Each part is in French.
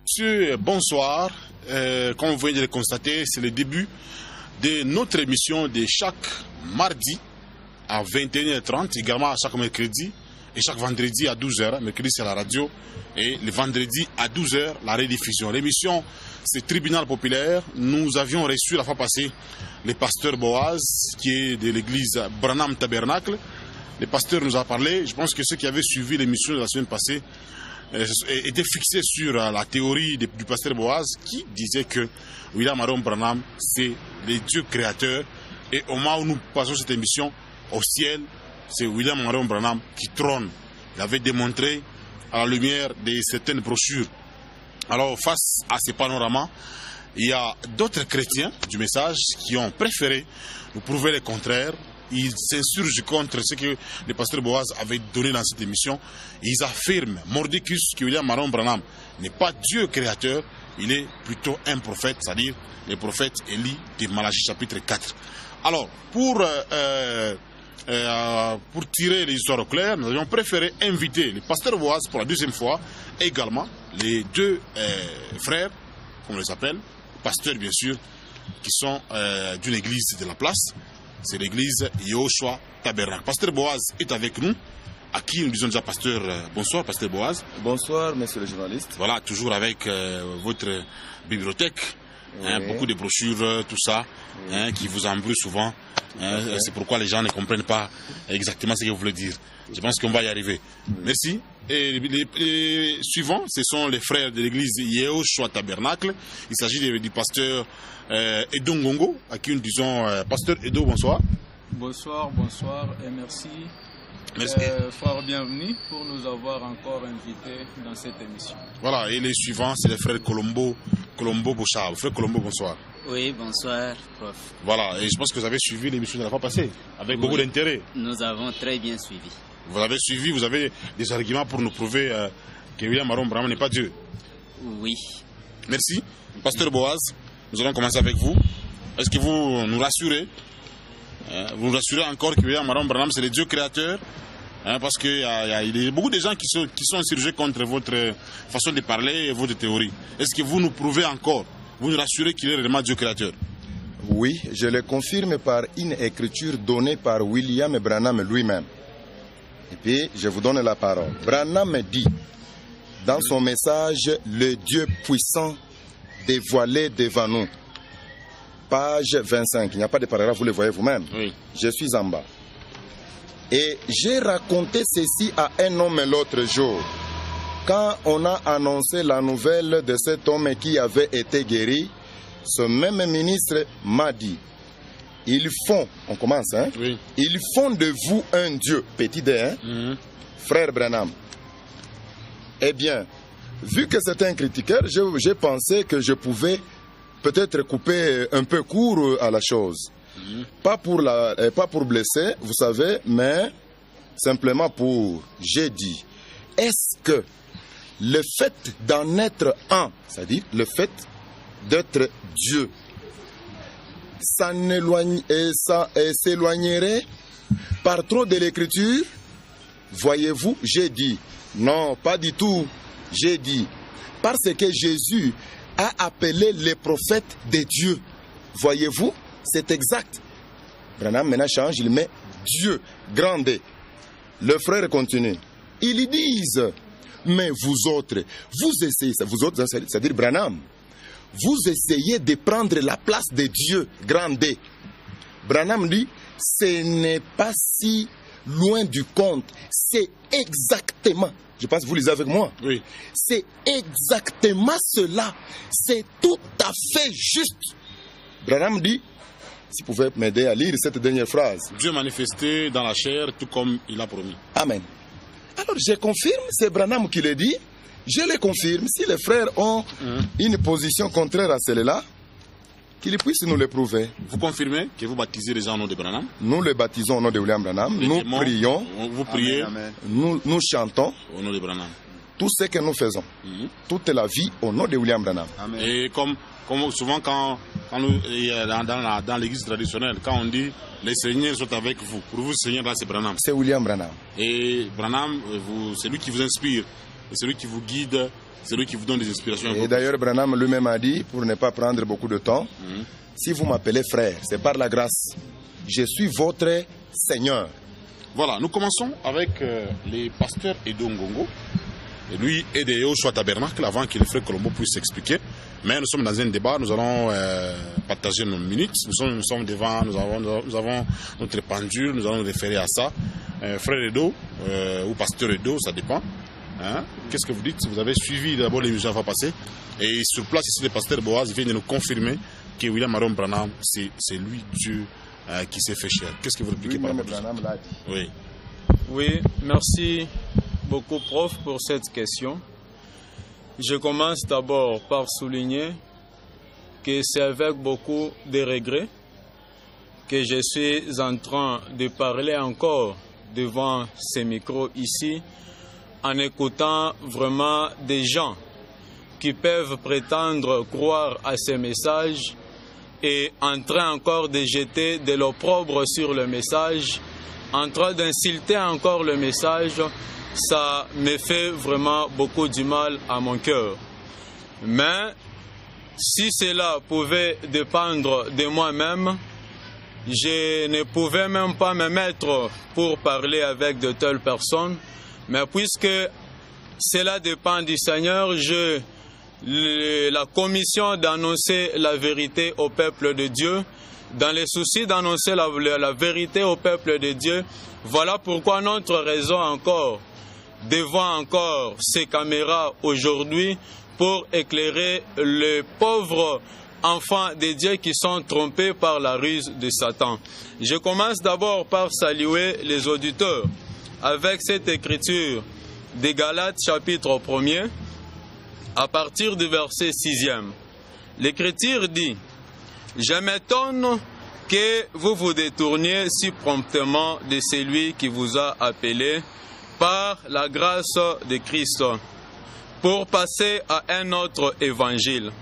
Monsieur, bonsoir. Comme vous venez de le constater, c'est le début de notre émission de chaque mardi à 21h30, également à chaque mercredi et chaque vendredi à 12h. Mercredi, c'est la radio et le vendredi à 12h, la rediffusion. L'émission, c'est Tribunal Populaire. Nous avions reçu la fois passée le pasteur Boaz, qui est de l'église Branham Tabernacle. Le pasteur nous a parlé. Je pense que ceux qui avaient suivi l'émission de la semaine passée était fixé sur la théorie du pasteur Boaz qui disait que William Marion Branham c'est le Dieu créateur, et au moment où nous passons cette émission au ciel, c'est William Marion Branham qui trône. Il avait démontré à la lumière de certaines brochures. Alors face à ces panoramas, il y a d'autres chrétiens du message qui ont préféré nous prouver le contraire. Ils s'insurgent contre ce que le pasteur Boaz avait donné dans cette émission. Ils affirment, mordicus, que William Marion Branham n'est pas Dieu créateur, il est plutôt un prophète, c'est-à-dire le prophète Élie de Malachie chapitre 4. Alors, pour tirer les histoires au clair, nous avions préféré inviter le pasteur Boaz pour la deuxième fois, également les deux frères, comme on les appelle, pasteurs bien sûr, qui sont d'une église de la place. C'est l'église Yehoshua Tabernacle. Pasteur Boaz est avec nous, à qui nous disons déjà pasteur, bonsoir pasteur Boaz. Bonsoir monsieur le journaliste. Voilà, toujours avec votre bibliothèque, oui. Beaucoup de brochures, tout ça, qui vous embrouille souvent. C'est pourquoi les gens ne comprennent pas exactement ce que vous voulez dire. Je pense qu'on va y arriver. Oui. Merci. Et les suivants, ce sont les frères de l'église Yehoshua Tabernacle. Il s'agit du pasteur Edo Ngongo, à qui nous disons pasteur Edo, bonsoir. Bonsoir, bonsoir et merci. Merci. Frère, bienvenue pour nous avoir encore invités dans cette émission. Voilà, et les suivants, c'est les frères Colombo Bouchard. Frère Colombo, bonsoir. Oui, bonsoir, prof. Voilà, et je pense que vous avez suivi l'émission de la fois passée, avec beaucoup d'intérêt. Nous avons très bien suivi. Vous avez suivi, vous avez des arguments pour nous prouver que William Marion Branham n'est pas Dieu. Oui. Merci. Pasteur Boaz, nous allons commencer avec vous. Est-ce que vous nous rassurez vous nous rassurez encore que William Marion Branham c'est le Dieu créateur, parce qu'il y a beaucoup de gens qui sont insurgés contre votre façon de parler et votre théorie. Est-ce que vous nous prouvez encore, vous nous rassurez qu'il est réellement Dieu créateur? Oui, je le confirme par une écriture donnée par William Branham lui-même. Et puis, je vous donne la parole. Branham dit, dans son message, le Dieu puissant dévoilé devant nous. Page 25, il n'y a pas de paragraphe, vous le voyez vous-même. Oui. Je suis en bas. Et j'ai raconté ceci à un homme l'autre jour. Quand on a annoncé la nouvelle de cet homme qui avait été guéri, ce même ministre m'a dit, ils font, on commence, oui. Ils font de vous un Dieu, petit d, frère Branham. Eh bien, vu que c'est un critiqueur, j'ai pensé que je pouvais peut-être couper un peu court à la chose. Pas pour blesser, vous savez, mais simplement j'ai dit, est-ce que le fait d'en être un, c'est-à-dire le fait d'être Dieu, ça s'éloignerait par trop de l'écriture? Voyez-vous, j'ai dit, non, pas du tout, j'ai dit, parce que Jésus a appelé les prophètes des dieux. Voyez-vous, c'est exact. Branham maintenant change, il met Dieu, grand D. Le frère continue. Ils disent, mais vous autres, vous essayez, vous autres, c'est-à-dire Branham, vous essayez de prendre la place de Dieu, grand D. Branham dit, ce n'est pas si loin du compte, c'est exactement, je pense que vous lisez avec moi, oui. C'est exactement cela, c'est tout à fait juste. Branham dit, si vous pouvez m'aider à lire cette dernière phrase. Dieu manifesté dans la chair, tout comme il a promis. Amen. Alors je confirme, c'est Branham qui le dit. Je le confirme. Si les frères ont une position contraire à celle-là, qu'ils puissent nous le prouver. Vous confirmez que vous baptisez les gens au nom de Branham? Nous le baptisons au nom de William Branham. Nous prions. Vous priez. Amen. Nous chantons. Au nom de Branham. Tout ce que nous faisons. Toute la vie au nom de William Branham. Amen. Et comme souvent quand nous, dans l'église traditionnelle, quand on dit les seigneurs sont avec vous, pour vous, le Seigneur là c'est Branham. C'est William Branham. Et Branham, c'est lui qui vous inspire, c'est lui qui vous guide C'est lui qui vous donne des inspirations. Et d'ailleurs, Branham lui-même a dit, pour ne pas prendre beaucoup de temps, si vous m'appelez frère, c'est par la grâce. Je suis votre Seigneur. Voilà, nous commençons avec les pasteurs Edo Ngongo. Et lui et de Yoshua Tabernacle, avant que le frère Colombo puisse s'expliquer. Mais nous sommes dans un débat, nous allons partager nos minutes. Nous sommes devant, nous avons notre pendule, nous allons nous référer à ça. Frère Edo, ou pasteur Edo, ça dépend. Hein? Qu'est-ce que vous dites? Vous avez suivi d'abord l'émission va passer. Et sur place ici, le pasteur Boaz vient de nous confirmer que William Aaron Branham, c'est lui Dieu qui s'est fait chair. Qu'est-ce que vous répliquez par rapport à ça? Oui. Oui, merci beaucoup, prof, pour cette question. Je commence d'abord par souligner que c'est avec beaucoup de regrets que je suis en train de parler encore devant ces micros ici, en écoutant vraiment des gens qui peuvent prétendre croire à ces messages et en train encore de jeter de l'opprobre sur le message, en train d'insulter encore le message. Ça me fait vraiment beaucoup du mal à mon cœur. Mais si cela pouvait dépendre de moi-même, je ne pouvais même pas me mettre pour parler avec de telles personnes. Mais puisque cela dépend du Seigneur, j'ai la commission d'annoncer la vérité au peuple de Dieu. Dans les soucis d'annoncer la vérité au peuple de Dieu, voilà pourquoi notre raison encore devant encore ces caméras aujourd'hui pour éclairer les pauvres enfants de Dieu qui sont trompés par la ruse de Satan. Je commence d'abord par saluer les auditeurs avec cette écriture de Galates chapitre 1er à partir du verset 6e. L'écriture dit: « Je m'étonne que vous vous détourniez si promptement de celui qui vous a appelé par la grâce de Christ, pour passer à un autre évangile.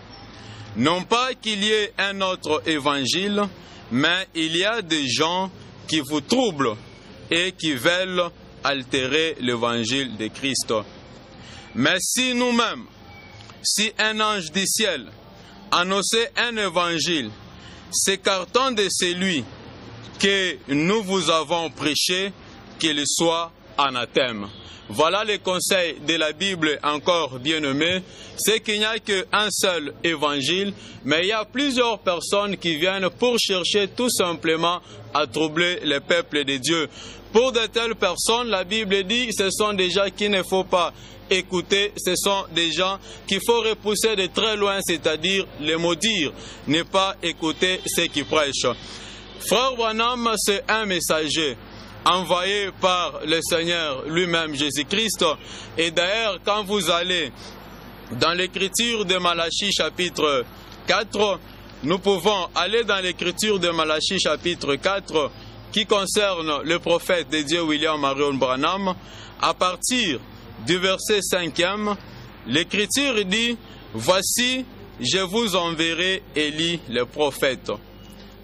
Non pas qu'il y ait un autre évangile, mais il y a des gens qui vous troublent et qui veulent altérer l'évangile de Christ. Mais si nous-mêmes, si un ange du ciel annonçait un évangile, s'écartant de celui que nous vous avons prêché, qu'il soit anathème. » Voilà le conseil de la Bible encore bien aimé, c'est qu'il n'y a qu'un seul évangile, mais il y a plusieurs personnes qui viennent pour chercher tout simplement à troubler le peuple de Dieu. Pour de telles personnes, la Bible dit, ce sont des gens qu'il ne faut pas écouter, ce sont des gens qu'il faut repousser de très loin, c'est-à-dire les maudire, ne pas écouter ceux qui prêchent. Frère Branham, c'est un messager envoyé par le Seigneur lui-même, Jésus-Christ. Et d'ailleurs, quand vous allez dans l'écriture de Malachie chapitre 4, nous pouvons aller dans l'écriture de Malachie chapitre 4 qui concerne le prophète de Dieu William Aaron Branham. À partir du verset 5e, l'écriture dit: « Voici, je vous enverrai Élie le prophète,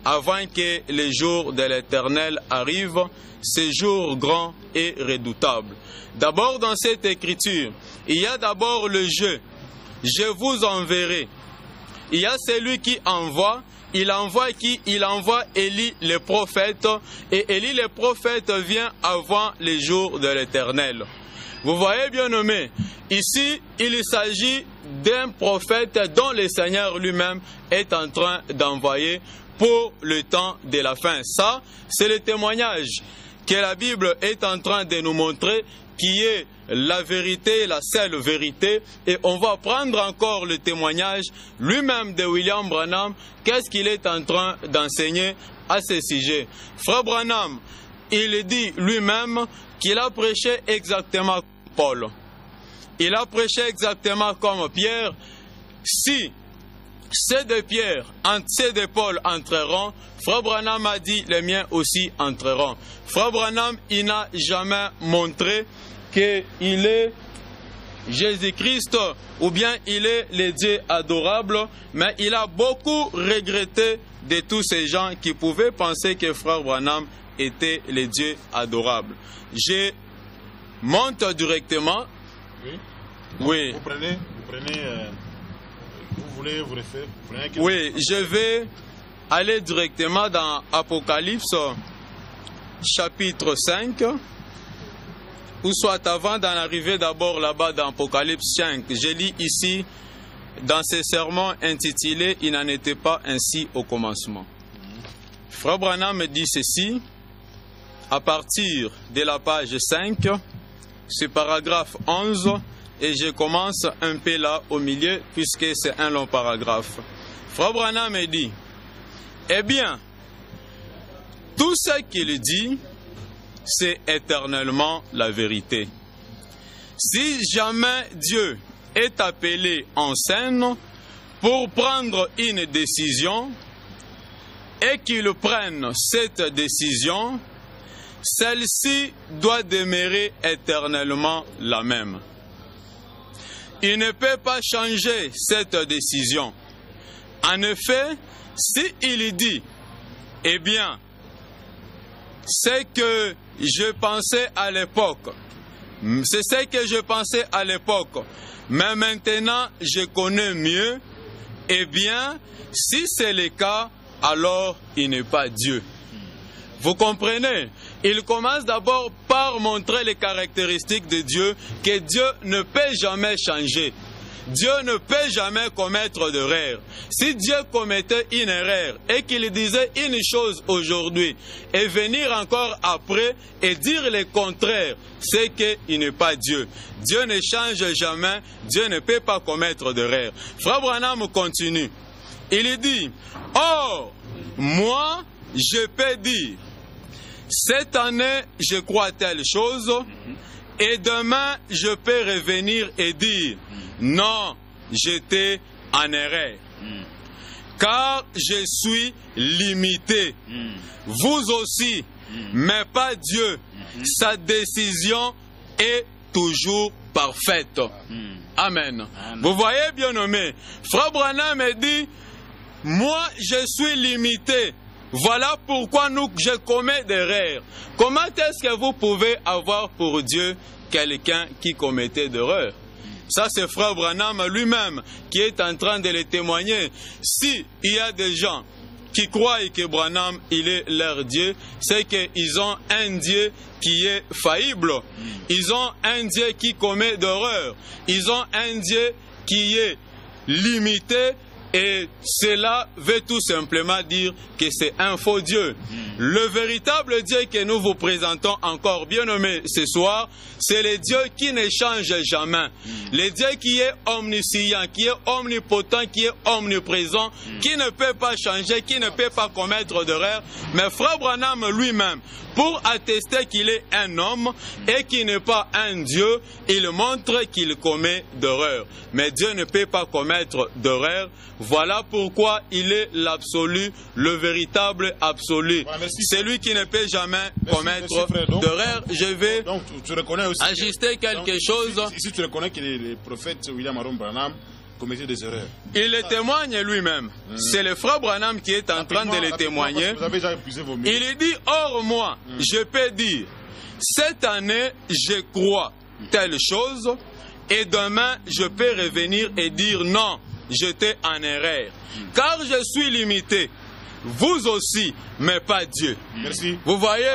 avant que les jours de l'Éternel arrivent, ces jours grands et redoutables. » D'abord, dans cette écriture, il y a d'abord le « je ». Je vous enverrai. Il y a celui qui envoie. Il envoie qui? Il envoie Élie le prophète. Et Élie le prophète vient avant les jours de l'Éternel. Vous voyez, bien nommé, ici, il s'agit d'un prophète dont le Seigneur lui-même est en train d'envoyer pour le temps de la fin. Ça, c'est le témoignage que la Bible est en train de nous montrer, qui est la vérité, la seule vérité. Et on va prendre encore le témoignage lui-même de William Branham, qu'est-ce qu'il est en train d'enseigner à ce sujet. Frère Branham, il dit lui-même qu'il a prêché exactement comme Paul. Il a prêché exactement comme Pierre. Si ceux de Pierre, ceux de Paul entreront, Frère Branham a dit, les miens aussi entreront. Frère Branham, il n'a jamais montré qu'il est Jésus-Christ ou bien il est le Dieu adorable, mais il a beaucoup regretté de tous ces gens qui pouvaient penser que Frère Branham était le Dieu adorable. Je monte directement. Oui. Oui. Vous prenez prenez, vous voulez vous référer, Oui, je vais aller directement dans Apocalypse chapitre 5, ou soit avant d'en arriver d'abord là-bas dans Apocalypse 5. Je lis ici dans ces sermons intitulés « Il n'en était pas ainsi au commencement ». Frère Branham dit ceci, à partir de la page 5, c'est paragraphe 11, et je commence un peu là au milieu, puisque c'est un long paragraphe. Frère Branham dit, eh bien, tout ce qu'il dit, c'est éternellement la vérité. Si jamais Dieu est appelé en scène pour prendre une décision, et qu'il prenne cette décision, celle-ci doit demeurer éternellement la même. Il ne peut pas changer cette décision. En effet, s'il dit, eh bien, c'est que je pensais à l'époque, c'est ce que je pensais à l'époque, mais maintenant je connais mieux, eh bien, si c'est le cas, alors il n'est pas Dieu. Vous comprenez? Il commence d'abord par montrer les caractéristiques de Dieu, que Dieu ne peut jamais changer. Dieu ne peut jamais commettre d'erreur. Si Dieu commettait une erreur et qu'il disait une chose aujourd'hui et venir encore après et dire le contraire, c'est qu'il n'est pas Dieu. Dieu ne change jamais, Dieu ne peut pas commettre d'erreur. Frère Branham continue. Il dit, or, moi, je peux dire, cette année, je crois telle chose, et demain, je peux revenir et dire, non, j'étais en erreur. Car je suis limité. Vous aussi, mais pas Dieu. Sa décision est toujours parfaite. Amen. Vous voyez, bien-aimé, Frère Branham dit, moi, je suis limité. Voilà pourquoi je commets des erreurs. Comment est-ce que vous pouvez avoir pour Dieu quelqu'un qui commettait des erreurs? Ça, c'est Frère Branham lui-même qui est en train de le témoigner. Si il y a des gens qui croient que Branham, il est leur Dieu, c'est qu'ils ont un Dieu qui est faillible. Ils ont un Dieu qui commet d'erreurs. Ils ont un Dieu qui est limité. Et cela veut tout simplement dire que c'est un faux Dieu. Le véritable Dieu que nous vous présentons encore bien nommé ce soir, c'est le Dieu qui ne change jamais. Le Dieu qui est omniscient, qui est omnipotent, qui est omniprésent, qui ne peut pas changer, qui ne peut pas commettre d'erreur. Mais Frère Branham lui-même, pour attester qu'il est un homme et qu'il n'est pas un Dieu, il montre qu'il commet d'erreur. Mais Dieu ne peut pas commettre d'erreur. Voilà pourquoi il est l'absolu, le véritable absolu. Voilà, c'est lui qui ne peut jamais commettre d'erreur. Je vais donc, tu reconnais aussi ajuster quelque chose. Si tu reconnais que le prophète William Maron Branham commettait des erreurs. Il le témoigne lui-même. C'est le frère Branham qui est en train de le témoigner. Vous avez déjà épuisé vos minutes. Il dit, or moi, je peux dire, cette année, je crois telle chose, et demain, je peux revenir et dire non, j'étais en erreur. Car je suis limité. Vous aussi, mais pas Dieu. Merci. Vous voyez,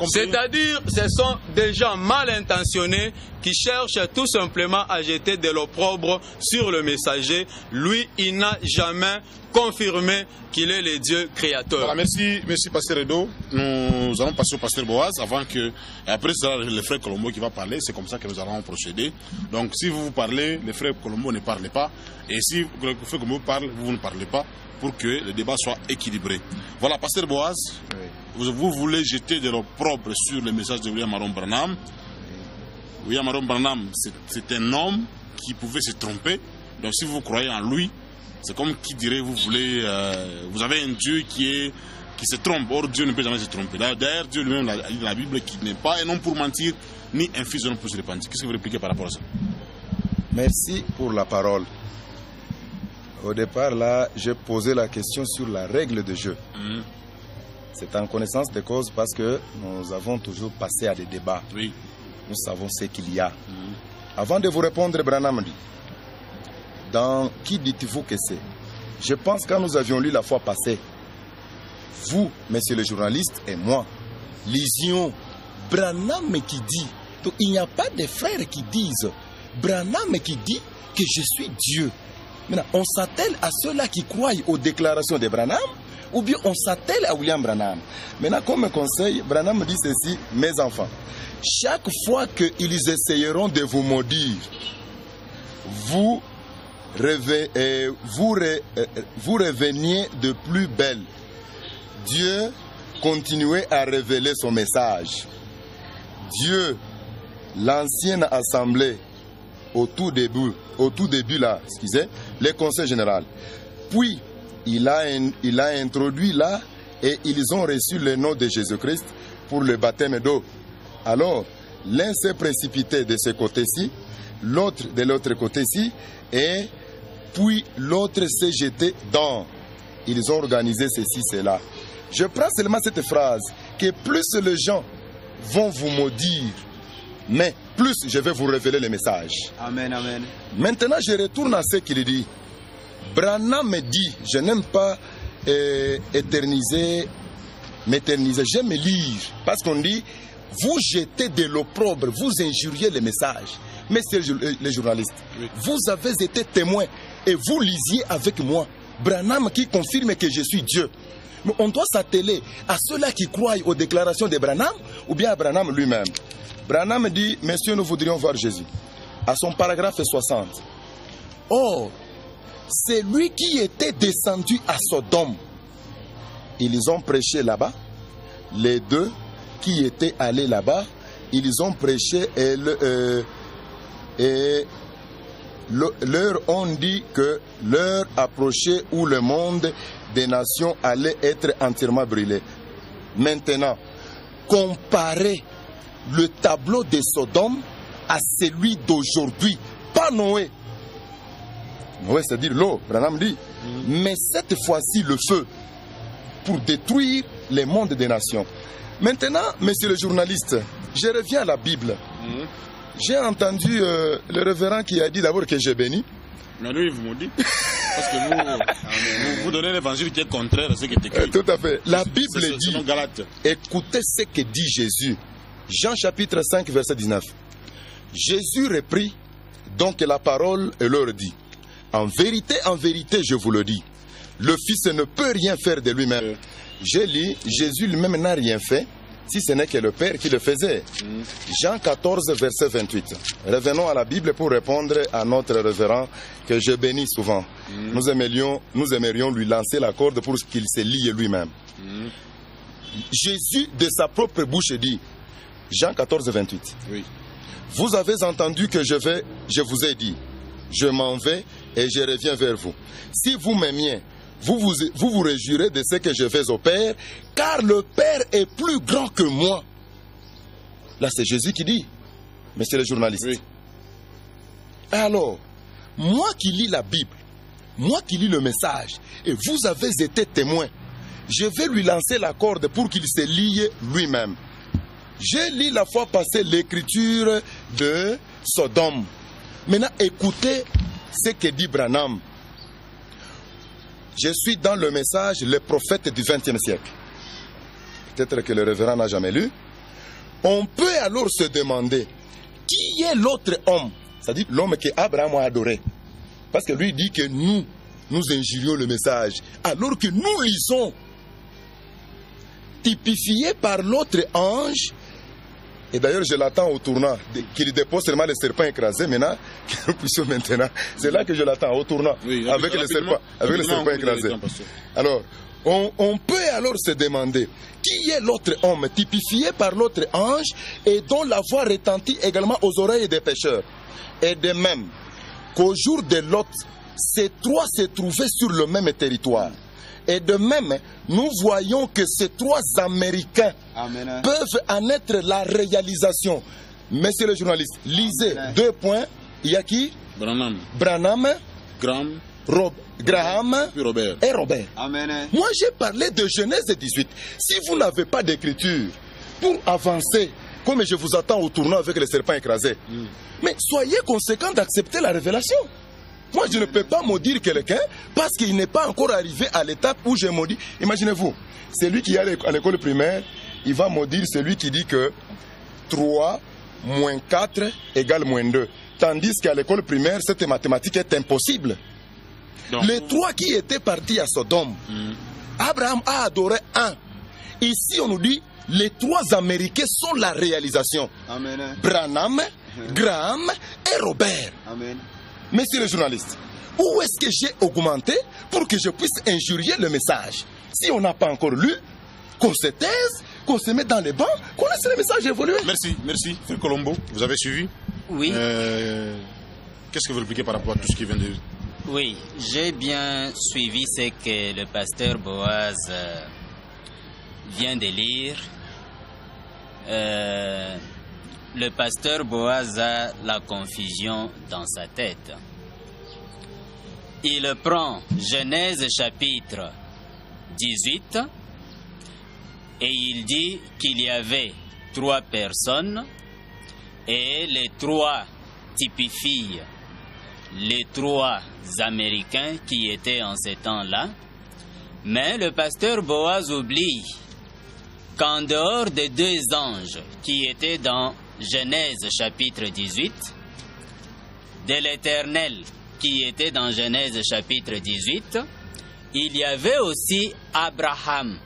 c'est-à-dire, ce sont des gens mal intentionnés qui cherchent tout simplement à jeter de l'opprobre sur le messager. Lui, il n'a jamais confirmé qu'il est le Dieu créateur. Voilà, merci Pasteur Edo. Nous allons passer au Pasteur Boaz avant que, après c'est le frère Colombo qui va parler. C'est comme ça que nous allons procéder. Donc si vous parlez, le frère Colombo ne parle pas. Et si le frère Colombo parle, vous ne parlez pas, pour que le débat soit équilibré. Voilà, Pasteur Boaz, vous voulez jeter de l'opprobre sur le message de William Maron Branham. William Maron Branham, c'est un homme qui pouvait se tromper. Donc si vous croyez en lui, c'est comme qui dirait, vous avez un Dieu qui se trompe. Or, Dieu ne peut jamais se tromper. D'ailleurs, Dieu lui-même a dit dans la Bible qu'il n'est pas un homme pour mentir, ni un fils d'un homme pour se repentir. Qu'est-ce que vous répliquez par rapport à ça? Merci pour la parole. Au départ, là, j'ai posé la question sur la règle de jeu. C'est en connaissance de cause parce que nous avons toujours passé à des débats. Oui. Nous savons ce qu'il y a. Avant de vous répondre, Branham dit, Dans qui dites-vous que c'est? Je pense que quand nous avions lu la fois passée, vous, messieurs les journalistes, et moi, lisions Branham qui dit. Donc il n'y a pas de frères qui disent Branham qui dit que je suis Dieu. Maintenant, on s'attelle à ceux-là qui croient aux déclarations de Branham ou bien on s'attelle à William Branham. Maintenant, comme conseil, Branham dit ceci, mes enfants, chaque fois qu'ils essayeront de vous maudire, vous reveniez de plus belle. Dieu continuait à révéler son message. Dieu, l'ancienne assemblée, au tout début là, le conseil général. Puis, il a introduit là et ils ont reçu le nom de Jésus-Christ pour le baptême d'eau. Alors, l'un s'est précipité de ce côté-ci, l'autre de l'autre côté-ci, et puis l'autre s'est jeté dans. Ils ont organisé ceci, cela. Je prends seulement cette phrase, que plus les gens vont vous maudire, mais plus je vais vous révéler le message. Amen, amen. Maintenant, je retourne à ce qu'il dit. Branham me dit, je n'aime pas m'éterniser, j'aime lire. Parce qu'on dit, vous jetez de l'opprobre, vous injuriez le message. Messieurs les journalistes, vous avez été témoins et vous lisiez avec moi. Branham qui confirme que je suis Dieu. Mais on doit s'atteler à ceux-là qui croient aux déclarations de Branham ou bien à Branham lui-même. Branham dit, messieurs, nous voudrions voir Jésus. À son paragraphe 60. Or, c'est lui qui était descendu à Sodome. Ils ont prêché là-bas. Les deux qui étaient allés là-bas, ils ont prêché et leur ont dit que l'heure approchait où le monde des nations allait être entièrement brûlé. Maintenant, comparez le tableau de Sodome à celui d'aujourd'hui. Pas Noé. Noé, c'est-à-dire l'eau, Branham dit. Mais cette fois-ci, le feu pour détruire les mondes des nations. Maintenant, monsieur le journaliste, je reviens à la Bible. J'ai entendu le révérend qui a dit d'abord que j'ai béni. Mais lui, vous me dites. Parce que vous donnez l'évangile qui est contraire à ce qui est écrit. Tout à fait. La Bible dit, Galate. Écoutez ce que dit Jésus. Jean chapitre 5, verset 19. Jésus reprit donc la parole et leur dit, en vérité, je vous le dis, le Fils ne peut rien faire de lui-même. J'ai lu, Jésus lui-même n'a rien fait, si ce n'est que le Père qui le faisait. Jean 14, verset 28. Revenons à la Bible pour répondre à notre révérend que je bénis souvent. Nous aimerions lui lancer la corde pour qu'il se lie lui-même. Jésus, de sa propre bouche, dit, Jean 14, 28. Oui. Vous avez entendu que je vous ai dit, je m'en vais et je reviens vers vous. Si vous m'aimiez, vous vous réjouirez de ce que je fais au Père, car le Père est plus grand que moi. Là, c'est Jésus qui dit, messieurs les journalistes. Oui. Alors, moi qui lis la Bible, moi qui lis le message, et vous avez été témoins, je vais lui lancer la corde pour qu'il se lie lui-même. J'ai lu la fois passée l'écriture de Sodome. Maintenant, écoutez ce que dit Branham. Je suis dans le message Le prophète du XXe siècle. Peut-être que le révérend n'a jamais lu. On peut alors se demander qui est l'autre homme, c'est-à-dire l'homme qu'Abraham a adoré. Parce que lui dit que nous injurions le message, alors que nous lisons, typifié par l'autre ange. Et d'ailleurs, je l'attends au tournant, qu'il dépose seulement les serpents écrasés, maintenant, que nous puissions maintenant. C'est là que je l'attends, au tournant, oui, avec les serpents écrasés. Alors, on peut alors se demander, qui est l'autre homme, typifié par l'autre ange, et dont la voix retentit également aux oreilles des pécheurs. Et de même, qu'au jour de Lot, ces trois se trouvaient sur le même territoire. Et de même, nous voyons que ces trois Américains peuvent en être la réalisation. Messieurs les journalistes, lisez 2 points. Il y a qui? Branham. Graham et Robert. Amen. Moi, j'ai parlé de Genèse 18. Si vous n'avez pas d'écriture pour avancer, comme je vous attends au tournant avec les serpents écrasés, mais soyez conséquents d'accepter la révélation. Moi, je ne peux pas maudire quelqu'un parce qu'il n'est pas encore arrivé à l'étape où je maudis. Imaginez-vous, celui qui est à l'école primaire, il va maudire celui qui dit que 3 moins 4 égale moins 2. Tandis qu'à l'école primaire, cette mathématique est impossible. Donc, les 3 qui étaient partis à Sodome, Abraham a adoré un. Ici, on nous dit, les 3 Américains sont la réalisation. Amen. Branham, Graham et Robert. Amen. Messieurs les journalistes, où est-ce que j'ai augmenté pour que je puisse injurier le message? Si on n'a pas encore lu, qu'on se taise, qu'on se mette dans les bancs, qu'on laisse le message évoluer. Merci, Frère Colombo. Vous avez suivi? Oui. Qu'est-ce que vous expliquez par rapport à tout ce qui vient de... Oui, j'ai bien suivi ce que le pasteur Boaz vient de lire. Le pasteur Boaz a la confusion dans sa tête. Il prend Genèse chapitre 18 et il dit qu'il y avait 3 personnes et les 3 typifient les 3 Américains qui étaient en ces temps-là. Mais le pasteur Boaz oublie qu'en dehors des 2 anges qui étaient dans Genèse chapitre 18, de l'Éternel qui était dans Genèse chapitre 18, il y avait aussi Abraham.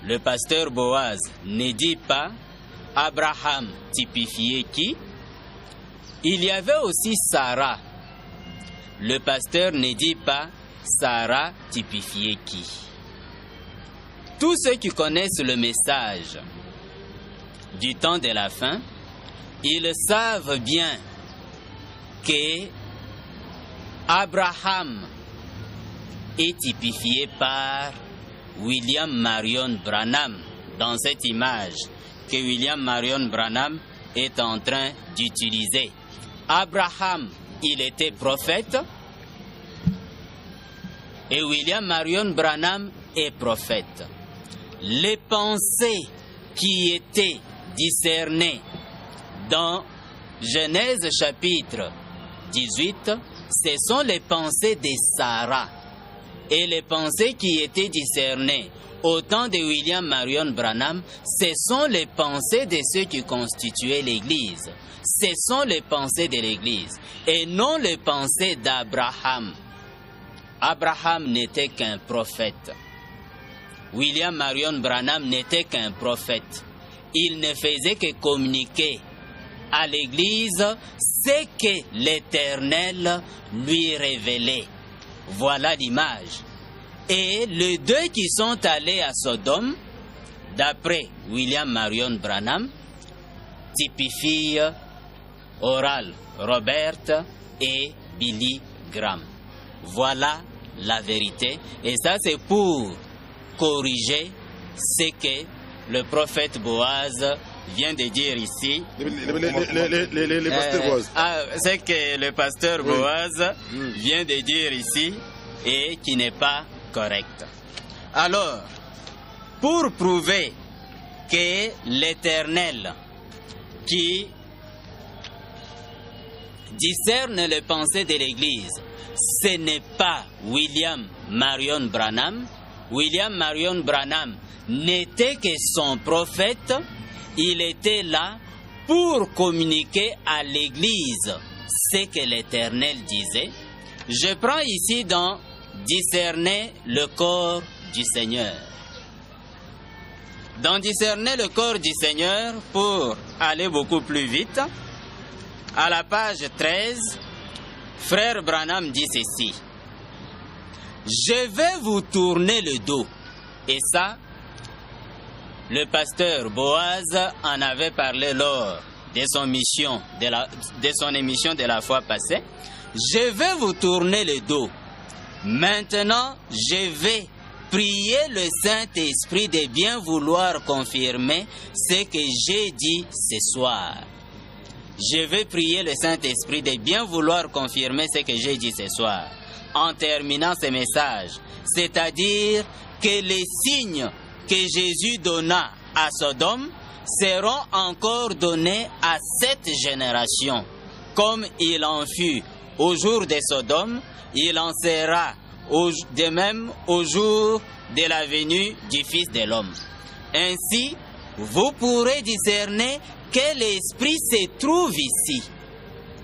Le pasteur Boaz ne dit pas Abraham typifié qui. Il y avait aussi Sarah. Le pasteur ne dit pas Sarah typifié qui. Tous ceux qui connaissent le message du temps de la fin, ils savent bien que Abraham est typifié par William Marion Branham dans cette image que William Marion Branham est en train d'utiliser. Abraham, il était prophète et William Marion Branham est prophète. Les pensées qui étaient discernées dans Genèse chapitre 18, ce sont les pensées de Sarah. Et les pensées qui étaient discernées au temps de William Marion Branham, ce sont les pensées de ceux qui constituaient l'Église. Ce sont les pensées de l'Église et non les pensées d'Abraham. Abraham n'était qu'un prophète. William Marion Branham n'était qu'un prophète. Il ne faisait que communiquer à l'Église ce que l'Éternel lui révélait. Voilà l'image. Et les 2 qui sont allés à Sodome, d'après William Marion Branham, typifient Oral Robert et Billy Graham. Voilà la vérité. Et ça, c'est pour corriger ce que le prophète Boaz vient de dire ici. Les pasteurs Boaz. Ce que le pasteur Boaz vient de dire ici et qui n'est pas correct. Alors, pour prouver que l'Éternel qui discerne les pensées de l'Église, ce n'est pas William Marion Branham. William Marion Branham n'était que son prophète. Il était là pour communiquer à l'Église ce que l'Éternel disait. Je prends ici dans discerner le corps du Seigneur. Dans discerner le corps du Seigneur, pour aller beaucoup plus vite, à la page 13, Frère Branham dit ceci: je vais vous tourner le dos. Et ça, le pasteur Boaz en avait parlé lors de son émission de la fois passée. Je vais vous tourner le dos. Maintenant, je vais prier le Saint-Esprit de bien vouloir confirmer ce que j'ai dit ce soir. Je vais prier le Saint-Esprit de bien vouloir confirmer ce que j'ai dit ce soir. En terminant ce message, c'est-à-dire que les signes que Jésus donna à Sodome seront encore donnés à cette génération. comme il en fut au jour de Sodome, il en sera de même au jour de la venue du Fils de l'homme. Ainsi, vous pourrez discerner quel esprit se trouve ici.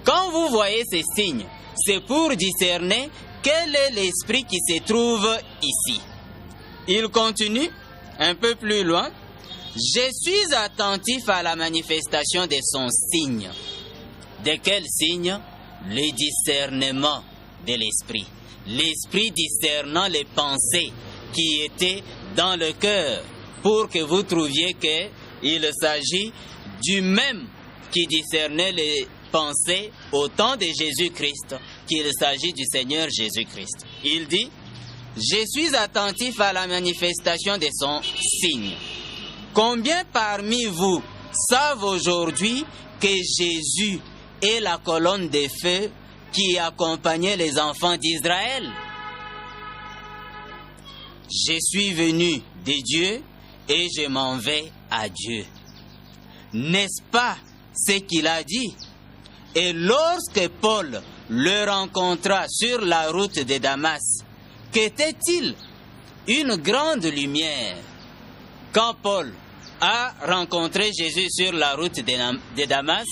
Quand vous voyez ces signes, c'est pour discerner quel est l'esprit qui se trouve ici. Il continue un peu plus loin. Je suis attentif à la manifestation de son signe. De quel signe? Le discernement de l'esprit. L'esprit discernant les pensées qui étaient dans le cœur, pour que vous trouviez qu'il s'agit du même qui discernait les pensées au temps de Jésus-Christ, qu'il s'agit du Seigneur Jésus-Christ. Il dit, je suis attentif à la manifestation de son signe. Combien parmi vous savent aujourd'hui que Jésus est la colonne de feu qui accompagnait les enfants d'Israël? Je suis venu de Dieu et je m'en vais à Dieu. N'est-ce pas ce qu'il a dit? Et lorsque Paul le rencontra sur la route de Damas, qu'était-il? Une grande lumière. Quand Paul a rencontré Jésus sur la route de Damas,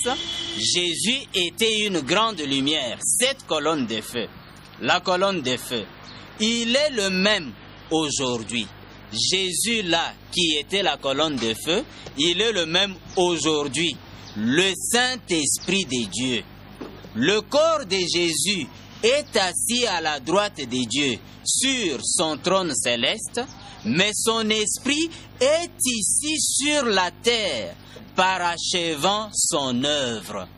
Jésus était une grande lumière, cette colonne de feu. La colonne de feu. Il est le même aujourd'hui. Jésus là, qui était la colonne de feu, il est le même aujourd'hui. Le Saint-Esprit de Dieu. Le corps de Jésus est assis à la droite de Dieu sur son trône céleste, mais son esprit est ici sur la terre, parachevant son œuvre.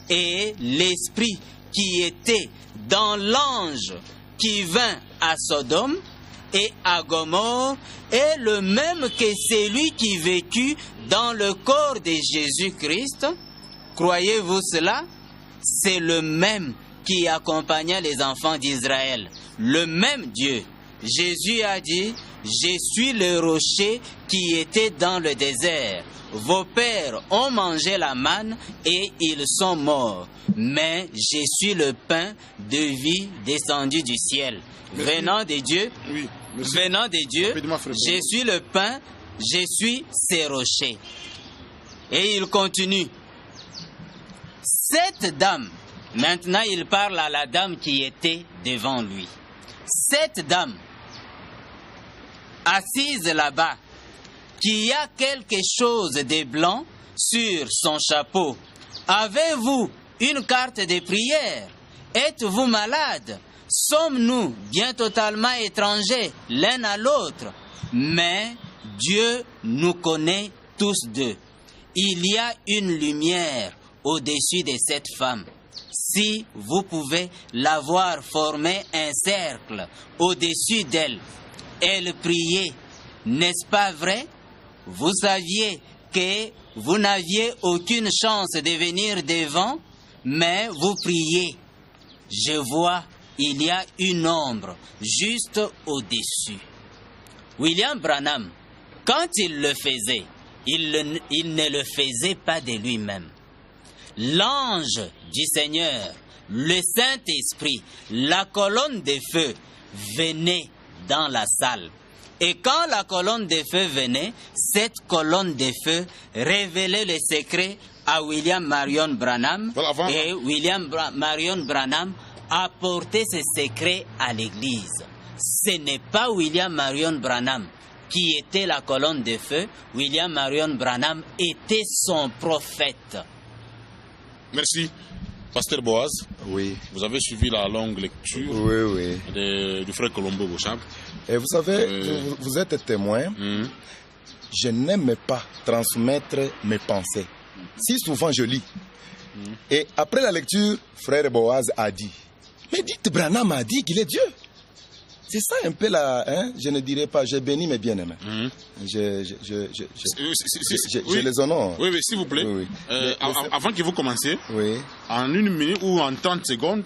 Et l'esprit qui était dans l'ange qui vint à Sodome et à Gomorrhe est le même que celui qui vécut dans le corps de Jésus-Christ. Croyez-vous cela? C'est le même qui accompagna les enfants d'Israël, le même Dieu. Jésus a dit, je suis le rocher qui était dans le désert. Vos pères ont mangé la manne et ils sont morts. Mais je suis le pain de vie descendu du ciel. Merci. Venant de Dieu, oui, venant de Dieu, je suis le pain, je suis ces rochers. Et il continue. Cette dame, maintenant il parle à la dame qui était devant lui. Cette dame, assise là-bas, qui a quelque chose de blanc sur son chapeau. Avez-vous une carte de prière? Êtes-vous malade? Sommes-nous bien totalement étrangers l'un à l'autre? Mais Dieu nous connaît tous deux. Il y a une lumière au-dessus de cette femme. Si vous pouvez la voir former un cercle au-dessus d'elle, elle priait, n'est-ce pas vrai? Vous saviez que vous n'aviez aucune chance de venir devant, mais vous priez. Je vois, il y a une ombre juste au-dessus. William Branham, quand il le faisait, il ne le faisait pas de lui-même. L'ange du Seigneur, le Saint-Esprit, la colonne de feu venait dans la salle. Et quand la colonne de feu venait, cette colonne de feu révélait les secrets à William Marion Branham. Et William Marion Branham apportait ces secrets à l'Église. Ce n'est pas William Marion Branham qui était la colonne de feu. William Marion Branham était son prophète. Merci. Pasteur Boaz, oui. Vous avez suivi la longue lecture du frère Colombo Beauchamp. Et vous savez, vous êtes témoin. Je n'aime pas transmettre mes pensées. Si souvent je lis. Et après la lecture, frère Boaz a dit, mais dites, Branham a dit qu'il est Dieu. C'est ça un peu là, hein? Je ne dirais pas, je bénis mes bien-aimés. Je les honore. Oui, s'il vous plaît. Avant que vous commenciez, en 1 minute ou en 30 secondes,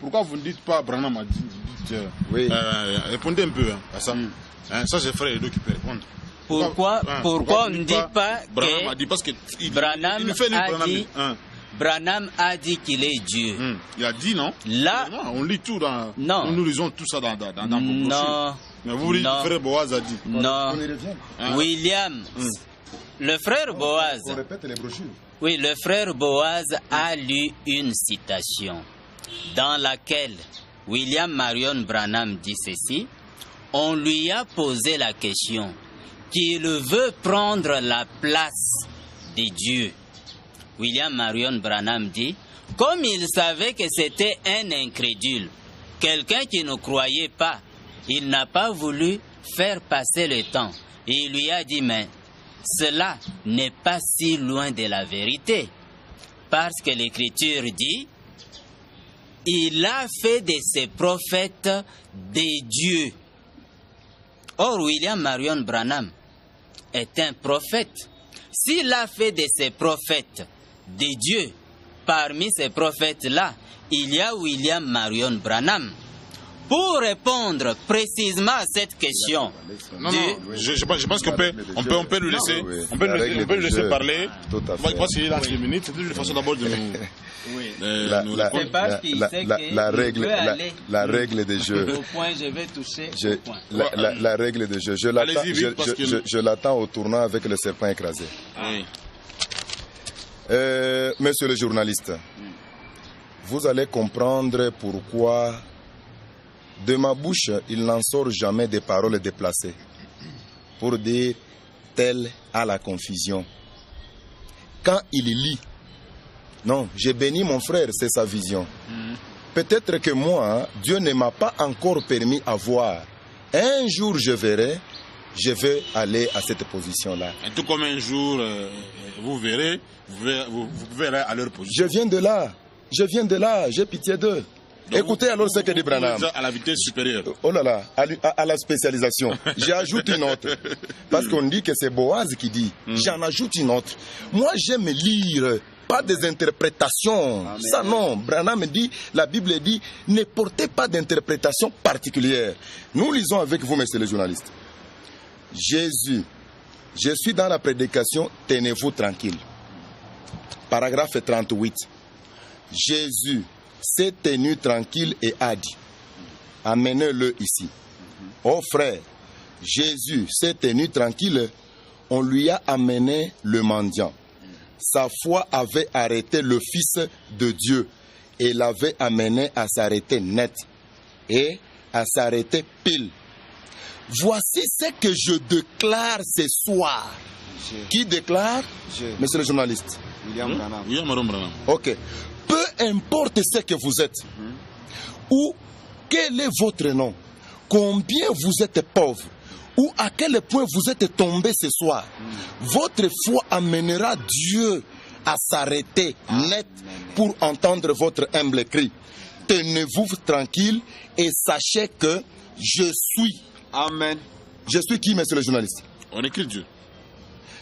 pourquoi vous ne dites pas Branham a dit répondez un peu à ça. Ça, c'est frère Edo qui peut répondre. Pourquoi on ne dit pas Branham a dit parce que Branham a dit Branham a dit qu'il est Dieu. Il a dit non? Là, non, on lit tout dans. Non. Nous lisons tout ça dans vos non. brochures. Mais vous dites que frère Boaz a dit. Non. On y revient. William, le frère Boaz. On répète les brochures. Oui, le frère Boaz a lu une citation dans laquelle William Marion Branham dit ceci. On lui a posé la question qu'il veut prendre la place de Dieu. William Marion Branham dit, comme il savait que c'était un incrédule, quelqu'un qui ne croyait pas, il n'a pas voulu faire passer le temps. Et il lui a dit, mais cela n'est pas si loin de la vérité. Parce que l'Écriture dit, il a fait de ses prophètes des dieux. Or, William Marion Branham est un prophète. S'il a fait de ses prophètes des dieux, parmi ces prophètes-là, il y a William Marion Branham. Pour répondre précisément à cette question, non, je pense qu'on peut lui laisser, on peut lui laisser parler. Moi, je pense qu'il est dans 10 minutes. C'est une façon d'abord de nous. C'est parce qu'il sait la règle de jeu. Au point, je vais toucher au point. La règle de jeu. Je l'attends au tournant avec le serpent écrasé. Oui. Monsieur le journaliste, vous allez comprendre pourquoi de ma bouche, il n'en sort jamais des paroles déplacées pour dire tel à la confusion. Quand il lit, non, j'ai béni mon frère, c'est sa vision. Peut-être que moi, Dieu ne m'a pas encore permis à voir. Un jour, je verrai, je vais aller à cette position-là. Et tout comme un jour, vous verrez, vous pouvez aller à leur position. Je viens de là, j'ai pitié d'eux. Donc écoutez alors ce que dit Branham. À la vitesse supérieure. Oh là là, à la spécialisation. J'ajoute une autre. Parce qu'on dit que c'est Boaz qui dit. J'en ajoute une autre. Moi, j'aime lire, pas des interprétations. Amen. Ça non. Branham dit, la Bible dit, ne portez pas d'interprétation particulière. Nous lisons avec vous, messieurs les journalistes. Jésus, je suis dans la prédication, tenez-vous tranquille. Paragraphe 38. Jésus s'est tenu tranquille et a dit, amenez-le ici. Oh frère, Jésus s'est tenu tranquille, on lui a amené le mendiant. Sa foi avait arrêté le Fils de Dieu et l'avait amené à s'arrêter net et à s'arrêter pile. Voici ce que je déclare ce soir. Qui déclare? Monsieur le journaliste. William Branham. Ok. Peu importe ce que vous êtes, ou quel est votre nom, combien vous êtes pauvre, ou à quel point vous êtes tombé ce soir, votre foi amènera Dieu à s'arrêter net pour entendre votre humble cri. Tenez-vous tranquille et sachez que je suis. Amen. Je suis qui, monsieur le journaliste? On écrit Dieu.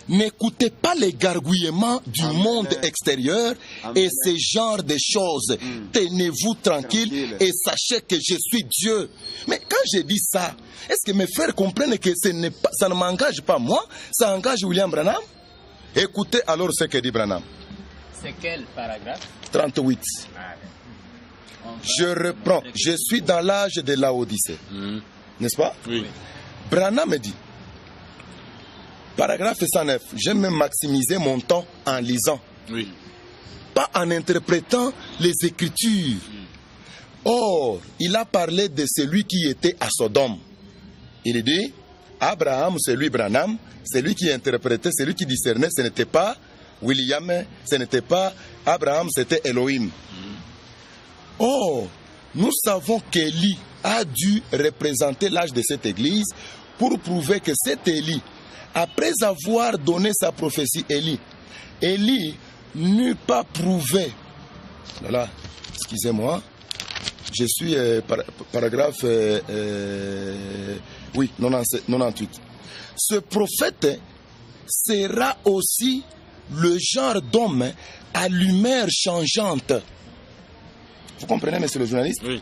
N'écoutez pas les gargouillements du monde extérieur et ce genre de choses. Tenez-vous tranquille et sachez que je suis Dieu. Mais quand je dis ça, est-ce que mes frères comprennent que ça ne m'engage pas moi, ça engage William Branham? Écoutez alors ce que dit Branham. C'est quel paragraphe? 38. Je reprends. Je suis dans l'âge de Laodicée. N'est-ce pas? Oui. Branham me dit, paragraphe 109, j'aime maximiser mon temps en lisant. Oui. Pas en interprétant les Écritures. Or, il a parlé de celui qui était à Sodome. Il dit, Abraham, c'est lui Branham, c'est lui qui interprétait, c'est lui qui discernait, ce n'était pas William, ce n'était pas Abraham, c'était Elohim. Or, nous savons qu'Élie a dû représenter l'âge de cette église pour prouver que cet Élie, après avoir donné sa prophétie, Élie n'eut pas prouvé. Voilà, excusez-moi, je suis paragraphe oui, 98. Ce prophète sera aussi le genre d'homme à l'humeur changeante. Vous comprenez, monsieur le journaliste? Oui.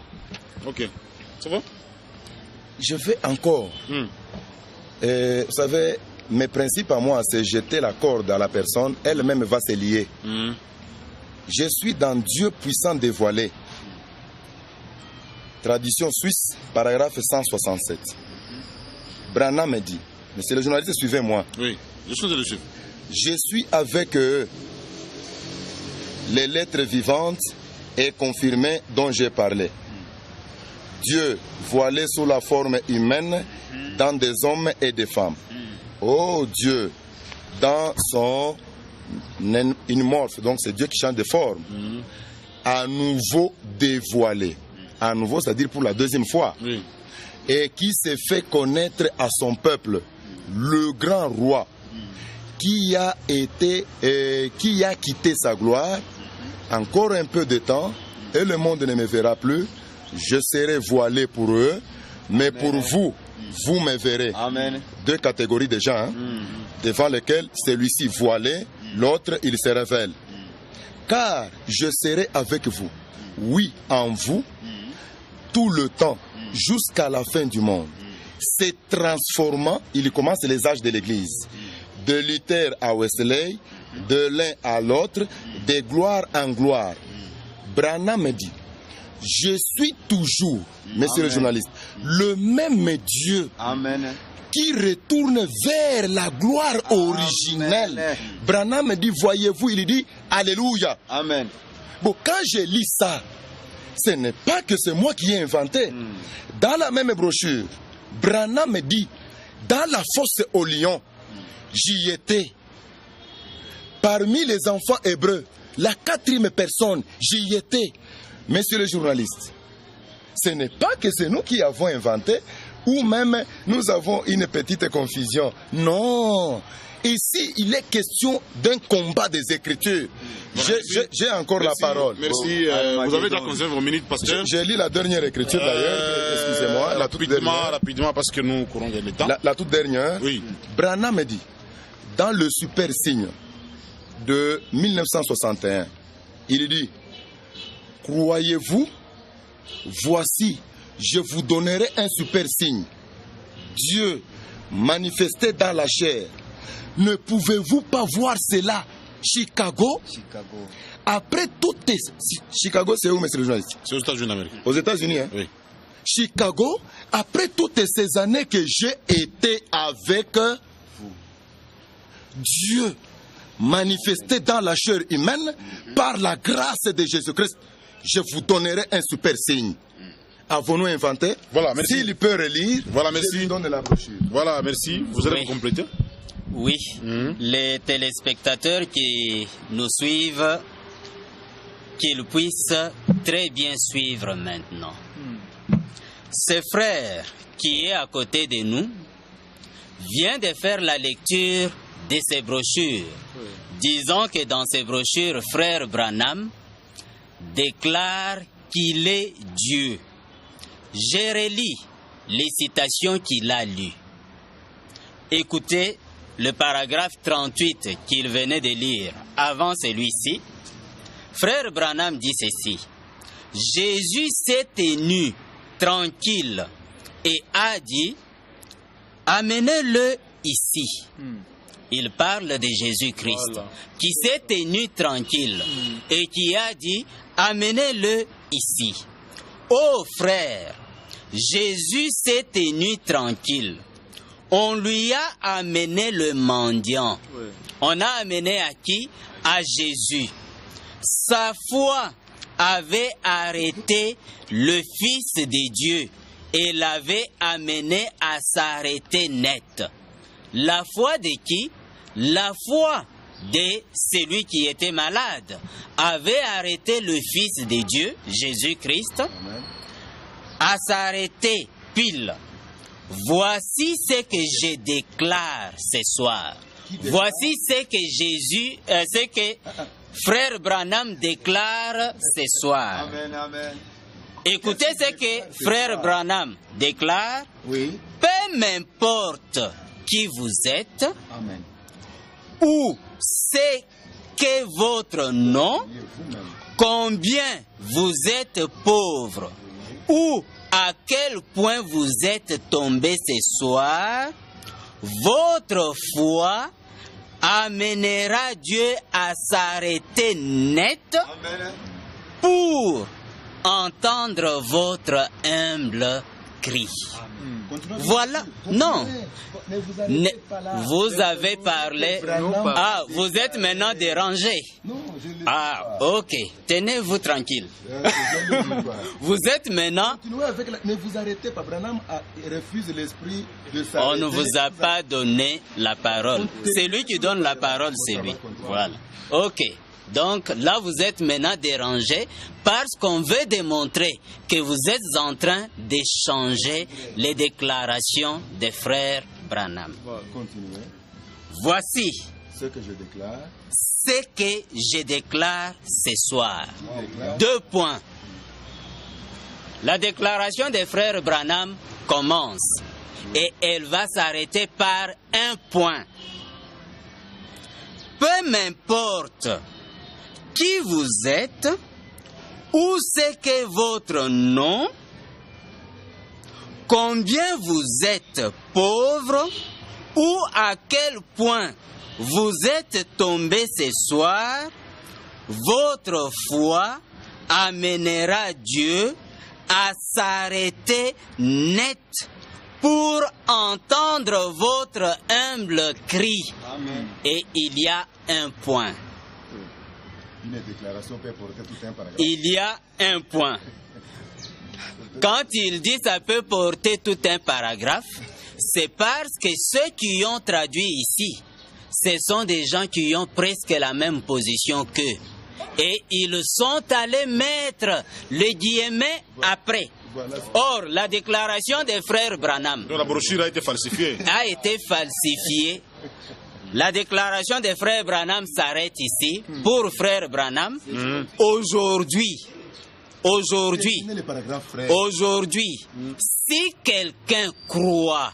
Ok. Ça va? Je vais encore. Vous savez, mes principes à moi, c'est jeter la corde à la personne, elle-même va se lier. Je suis dans Dieu puissant dévoilé. Tradition suisse, paragraphe 167. Branham dit, monsieur le journaliste, suivez-moi. Oui, je suis de le suivre. Je suis avec eux. Les lettres vivantes et confirmées dont j'ai parlé. Dieu voilé sous la forme humaine dans des hommes et des femmes. Oh Dieu, dans son immorphe, donc c'est Dieu qui change de forme, à nouveau dévoilé. À nouveau, c'est-à-dire pour la deuxième fois. Oui. Et qui s'est fait connaître à son peuple, le grand roi, qui a quitté sa gloire. Encore un peu de temps, et le monde ne me verra plus. Je serai voilé pour eux, mais Amen. Pour vous, vous me verrez. Amen. Deux catégories de gens, hein, devant lesquelles celui-ci voilé, l'autre il se révèle. Car je serai avec vous, oui, en vous, tout le temps, jusqu'à la fin du monde. Se transformant, il commence les âges de l'Église. De Luther à Wesley, de l'un à l'autre, de gloire en gloire. Branham dit, je suis toujours, monsieur Amen. Le journaliste, le même Dieu Amen. Qui retourne vers la gloire originelle. Amen. Branham dit, voyez-vous, il dit, Alléluia. Amen. Bon, quand je lis ça, ce n'est pas que c'est moi qui ai inventé. Dans la même brochure, Branham dit, dans la fosse au lion, j'y étais. Parmi les enfants hébreux, la 4e personne, j'y étais. Messieurs les journalistes, ce n'est pas que c'est nous qui avons inventé, ou même nous avons une petite confusion. Non. Ici, il est question d'un combat des Écritures. J'ai encore la parole. Merci. Vous avez déjà conservé vos minutes, pasteur. J'ai lu la dernière écriture d'ailleurs. Excusez-moi. Rapidement, parce que nous courons le temps. La toute dernière. Oui. Branham me dit, dans le super signe de 1961, il dit, croyez-vous, voici, je vous donnerai un super signe. Dieu manifesté dans la chair. Ne pouvez-vous pas voir cela? Chicago. Après toutes les... Chicago, c'est où, monsieur le journaliste? C'est aux États-Unis d'Amérique. Aux États-Unis, hein? Oui. Chicago, après toutes ces années que j'ai été avec vous, Dieu manifesté dans la chair humaine, par la grâce de Jésus-Christ, je vous donnerai un super signe. Avons-nous inventé? Voilà, merci. S'il peut relire, voilà, merci. Je lui donne la brochure. Voilà, merci. Vous allez vous compléter? Oui. Les téléspectateurs qui nous suivent, qu'ils puissent très bien suivre maintenant. Ce frère qui est à côté de nous vient de faire la lecture de ces brochures. Disons que dans ces brochures, frère Branham déclare qu'il est Dieu. Je relis les citations qu'il a lues. Écoutez le paragraphe 38 qu'il venait de lire avant celui-ci. Frère Branham dit ceci. Jésus s'est tenu tranquille et a dit, amenez-le ici. Il parle de Jésus-Christ, qui s'est tenu tranquille et qui a dit, amenez-le ici. Oh frère, Jésus s'est tenu tranquille. On lui a amené le mendiant. On a amené à qui? À Jésus. Sa foi avait arrêté le Fils de Dieu et l'avait amené à s'arrêter net. La foi de qui? La foi de celui qui était malade avait arrêté le Fils de Dieu, Jésus-Christ, à s'arrêter pile. Voici ce que je déclare ce soir. Voici ce que Jésus, ce que frère Branham déclare ce soir. Amen, amen. Écoutez ce que frère Branham déclare. Oui. Peu m'importe qui vous êtes, amen, ou c'est que votre nom, combien vous êtes pauvre, ou à quel point vous êtes tombé ce soir, votre foi amènera Dieu à s'arrêter net pour entendre votre humble cri. Voilà, non. Vous avez parlé. Ah, vous êtes maintenant dérangé. Ah, ok. Tenez-vous tranquille. Vous êtes maintenant. Ne vous arrêtez pas. Branham refuse l'esprit de s'arrêter. On ne vous a pas donné la parole. C'est lui qui donne la parole, c'est lui. Voilà. Ok. Donc là, vous êtes maintenant dérangé parce qu'on veut démontrer que vous êtes en train d'échanger les déclarations des frères Branham. Continuez. Voici Ce que je déclare. ce que je déclare ce soir. 2 points. La déclaration des frères Branham commence et elle va s'arrêter par un point. Peu m'importe qui vous êtes, où c'est que votre nom, combien vous êtes pauvre, ou à quel point vous êtes tombé ce soir, votre foi amènera Dieu à s'arrêter net pour entendre votre humble cri. Amen. Et il y a un point. Une déclaration peut porter tout un paragraphe. Il y a un point. Quand il dit ça peut porter tout un paragraphe, c'est parce que ceux qui ont traduit ici, ce sont des gens qui ont presque la même position qu'eux. Et ils sont allés mettre les guillemets après. Or, la déclaration des frères Branham Donc la brochure a été falsifiée. a été falsifiée. La déclaration des frères Branham s'arrête ici. Pour frères Branham, aujourd'hui, Dessinez les paragraphes, frère. si quelqu'un croit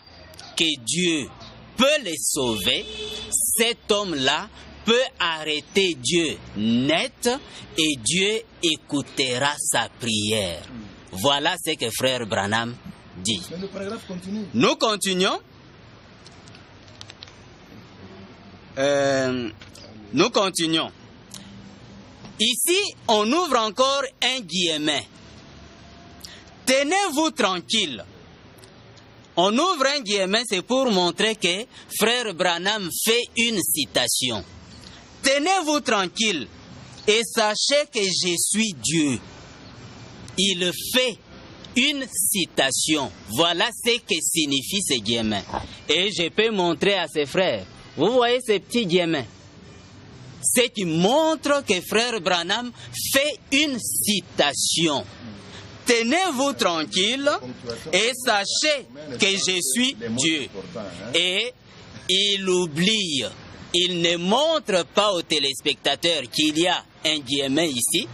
que Dieu peut les sauver, cet homme-là peut arrêter Dieu net et Dieu écoutera sa prière. Voilà ce que frère Branham dit. Mais le paragraphe continue. Nous continuons. Nous continuons. Ici, on ouvre encore un guillemet. Tenez-vous tranquille. On ouvre un guillemet, c'est pour montrer que frère Branham fait une citation. Tenez-vous tranquille et sachez que je suis Dieu. Il fait une citation. Voilà ce que signifie ce guillemet. Et je peux montrer à ses frères. Vous voyez ces petits guillemets? Ce qui montre que frère Branham fait une citation. Tenez-vous tranquille et sachez que je suis Dieu. Et il oublie, il ne montre pas aux téléspectateurs qu'il y a un guillemet ici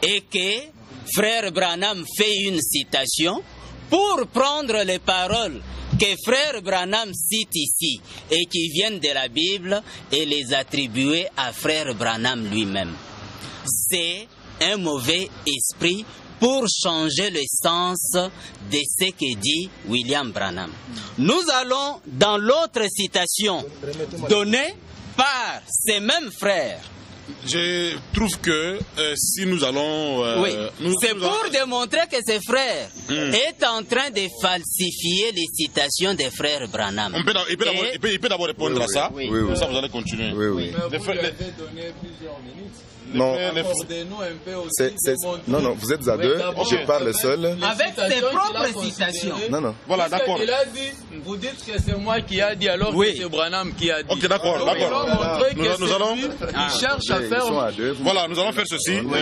et que frère Branham fait une citation pour prendre les paroles que frère Branham cite ici et qui viennent de la Bible et les attribuer à frère Branham lui-même. C'est un mauvais esprit pour changer le sens de ce que dit William Branham. Nous allons dans l'autre citation donnée par ces mêmes frères. Je trouve que si nous allons... Oui, c'est pour démontrer que ces frères est en train de falsifier les citations des frères Branham. Il peut d'abord répondre à ça. Oui. Comme ça, vous allez continuer. Oui, oui. Mais vous lui avez donné plusieurs minutes. Non, Accordez-nous un peu aussi non, vous êtes à deux, je parle seul. Avec ses propres citations. Non. Voilà, d'accord. Il a dit, vous dites que c'est moi qui a dit alors que c'est Branham qui a dit. Ok, d'accord. Nous allons... Il cherche à faire... Voilà, nous allons faire ceci. Non,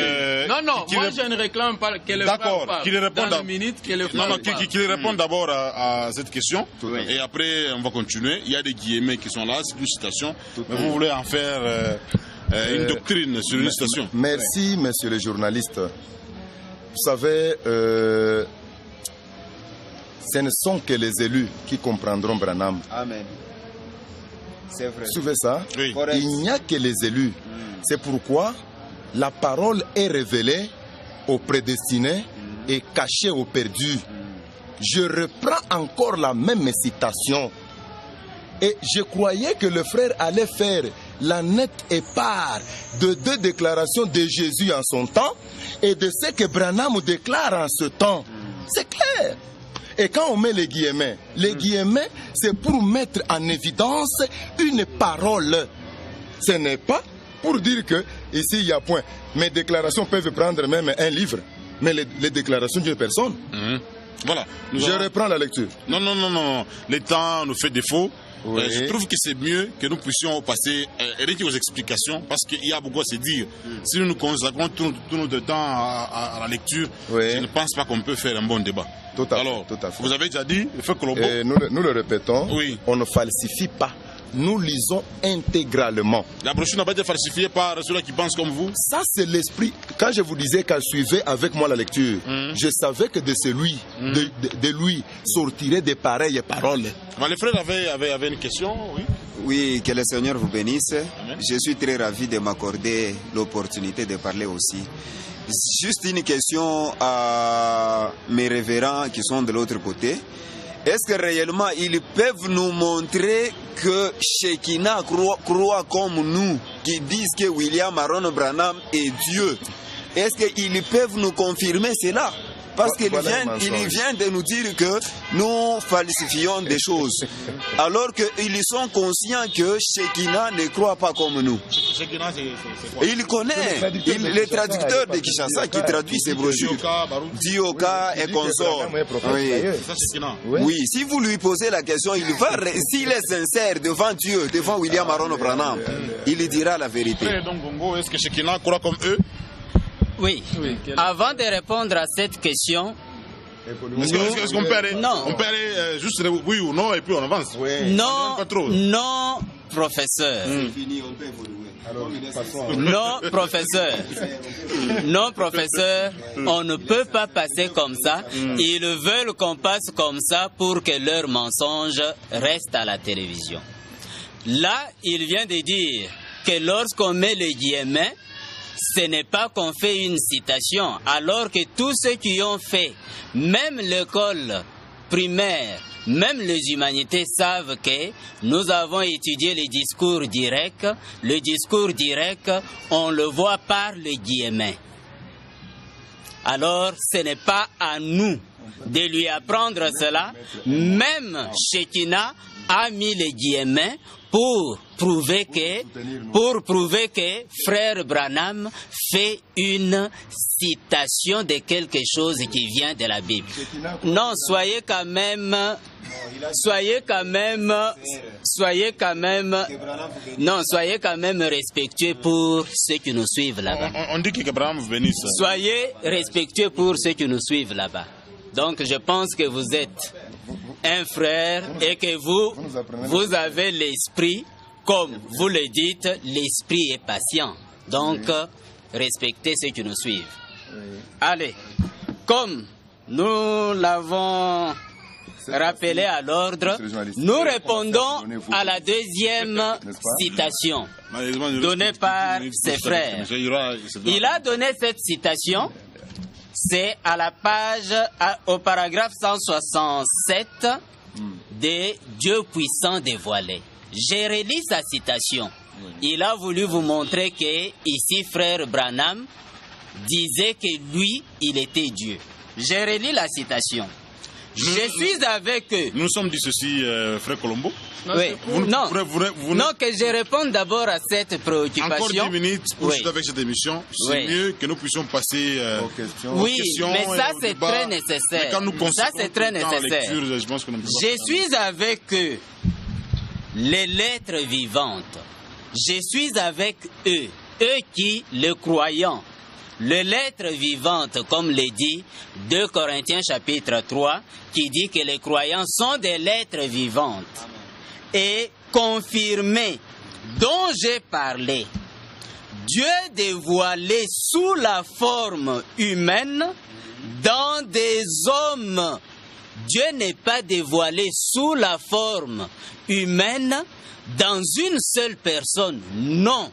moi je ne réclame pas que le frère parle. Qu'il répondent dans la minute que le frère parle. qu'il répondent d'abord à cette question. Et après, on va continuer. Il y a des guillemets qui sont là, c'est une citation. Mais vous voulez en faire une doctrine sur une citation. Merci, monsieur le journaliste. Vous savez, ce ne sont que les élus qui comprendront Branham. Amen. C'est vrai. Vous savez ça? Oui. Il n'y a que les élus. C'est pourquoi la parole est révélée aux prédestinés et cachée aux perdus. Je reprends encore la même citation. Et je croyais que le frère allait faire la nette épart de 2 déclarations de Jésus en son temps et de ce que Branham déclare en ce temps. C'est clair. Et quand on met les guillemets, c'est pour mettre en évidence une parole. Ce n'est pas pour dire que ici il y a point. Mes déclarations peuvent prendre même un livre, mais les déclarations d'une personne. Voilà. Je reprends la lecture. Non. Le temps nous fait défaut. Oui. Je trouve que c'est mieux que nous puissions passer aux explications parce qu'il y a beaucoup à se dire. Si nous nous consacrons tout notre temps à la lecture, Oui. je ne pense pas qu'on peut faire un bon débat. Tout à fait, Alors, tout à fait. vous avez déjà dit, le fait Colombo. Et nous le répétons, Oui. on ne falsifie pas. Nous lisons intégralement. La brochure n'a pas été falsifiée par ceux-là qui pensent comme vous. Ça, c'est l'esprit. Quand je vous disais qu'elle suivait avec moi la lecture, je savais que de celui, de lui, sortiraient de pareilles paroles. Mais le frère avait une question, oui. Oui, que le Seigneur vous bénisse. Amen. Je suis très ravi de m'accorder l'opportunité de parler aussi. Juste une question à mes révérends qui sont de l'autre côté. Est-ce que réellement ils peuvent nous montrer que Shekinah croit comme nous, qui disent que William Aaron Branham est Dieu? Est-ce qu'ils peuvent nous confirmer cela? Parce qu'il vient de nous dire que nous falsifions des choses. Alors qu'ils sont conscients que Shekinah ne croit pas comme nous. Shekinah, c'est quoi? Il connaît, le traducteur de Kinshasa qui traduit ces brochures. Dioka et consort. Oui. C'est ça, Shekinah. Oui, si vous lui posez la question, s'il est sincère devant Dieu, devant William Aaron Branham, il dira la vérité. Frère, donc, Bongo, est-ce que Shekinah croit comme eux? Oui. Avant de répondre à cette question, Est-ce qu'on peut aller, Non. on peut aller juste oui ou non et puis on avance? non, Pas trop. non, professeur. Non, professeur. Non, professeur, on ne peut pas passer comme ça. Ils veulent qu'on passe comme ça pour que leur mensonge reste à la télévision. Là, il vient de dire que lorsqu'on met les guillemets, ce n'est pas qu'on fait une citation, alors que tous ceux qui ont fait, même l'école primaire, même les humanités savent que nous avons étudié les discours directs. Le discours direct, on le voit par les guillemets. Alors, ce n'est pas à nous de lui apprendre cela. Même Shekinah a mis les guillemets pour prouver que frère Branham fait une citation de quelque chose qui vient de la Bible. Non, soyez quand même respectueux pour ceux qui nous suivent là-bas. On dit que Abraham vous bénisse. Soyez respectueux pour ceux qui nous suivent là-bas. Donc je pense que vous êtes un frère et que vous avez l'esprit, comme vous le dites, l'esprit est patient. Donc respectez ceux qui nous suivent. Allez, comme nous l'avons rappelé à l'ordre, nous répondons à la deuxième citation donnée par ses frères. Il a donné cette citation. C'est à la page, au paragraphe 167 de Dieu puissant dévoilé. J'ai relis sa citation. Il a voulu vous montrer que ici, frère Branham disait que lui, il était Dieu. J'ai relis la citation. Je suis avec eux. Nous sommes dit ceci, frère Colombo. Oui. Non, que je réponde d'abord à cette préoccupation. Encore 10 minutes pour avec cette émission. C'est mieux que nous puissions passer aux questions. Mais ça c'est très nécessaire. Ça c'est très nécessaire. Je suis avec eux, les lettres vivantes. Je suis avec eux, eux qui, le croyant. Les lettres vivantes, comme le dit 2 Corinthiens chapitre 3, qui dit que les croyants sont des lettres vivantes. Et confirmées, dont j'ai parlé. Dieu dévoilé sous la forme humaine dans des hommes. Dieu n'est pas dévoilé sous la forme humaine dans une seule personne. Non.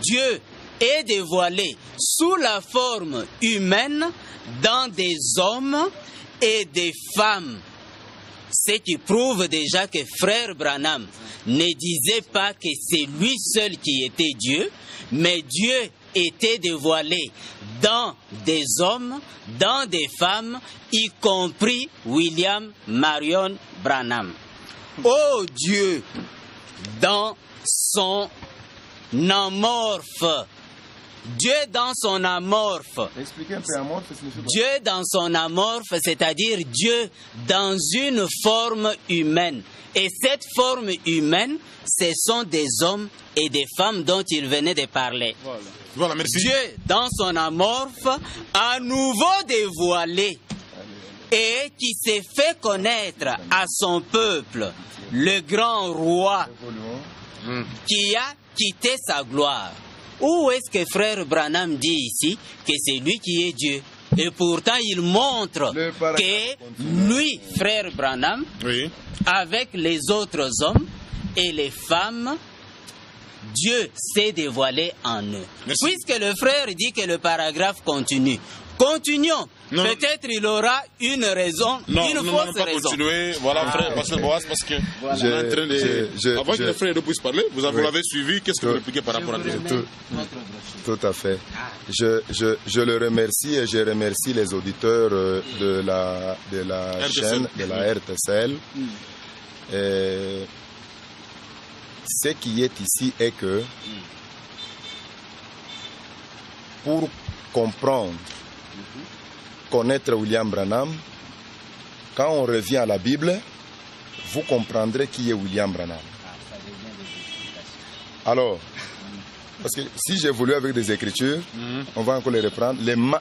Dieu est dévoilé sous la forme humaine dans des hommes et des femmes. Ce qui prouve déjà que frère Branham ne disait pas que c'est lui seul qui était Dieu, mais Dieu était dévoilé dans des hommes, dans des femmes, y compris William Marion Branham. Oh Dieu, dans son amorphe, Dieu dans son amorphe. Expliquez un peu amorphe, Dieu dans son amorphe, c'est-à-dire Dieu dans une forme humaine. Et cette forme humaine, ce sont des hommes et des femmes dont il venait de parler. Voilà, merci. Dieu dans son amorphe, à nouveau dévoilé, et qui s'est fait connaître à son peuple, le grand roi, qui a quitté sa gloire. Où est-ce que frère Branham dit ici que c'est lui qui est Dieu? Et pourtant, il montre que lui, frère Branham, Oui. avec les autres hommes et les femmes, Dieu s'est dévoilé en eux. Merci. Puisque le frère dit que le paragraphe continue. Continuons. Non. Peut-être il aura une raison, Non, une nous fausse n'allons pas raison. continuer. Voilà, frère Pasteur Boas, parce que on est en train de... Avant que le frère puisse parler, vous l'avez suivi. Qu'est-ce que vous répliquez par rapport à ça? Tout à fait. Je le remercie et je remercie les auditeurs de la chaîne, de la RTCL. Et ce qui est ici est que pour comprendre, connaître William Branham, quand on revient à la Bible, vous comprendrez qui est William Branham. Alors, parce que si j'ai voulu avec des écritures, on va encore les reprendre,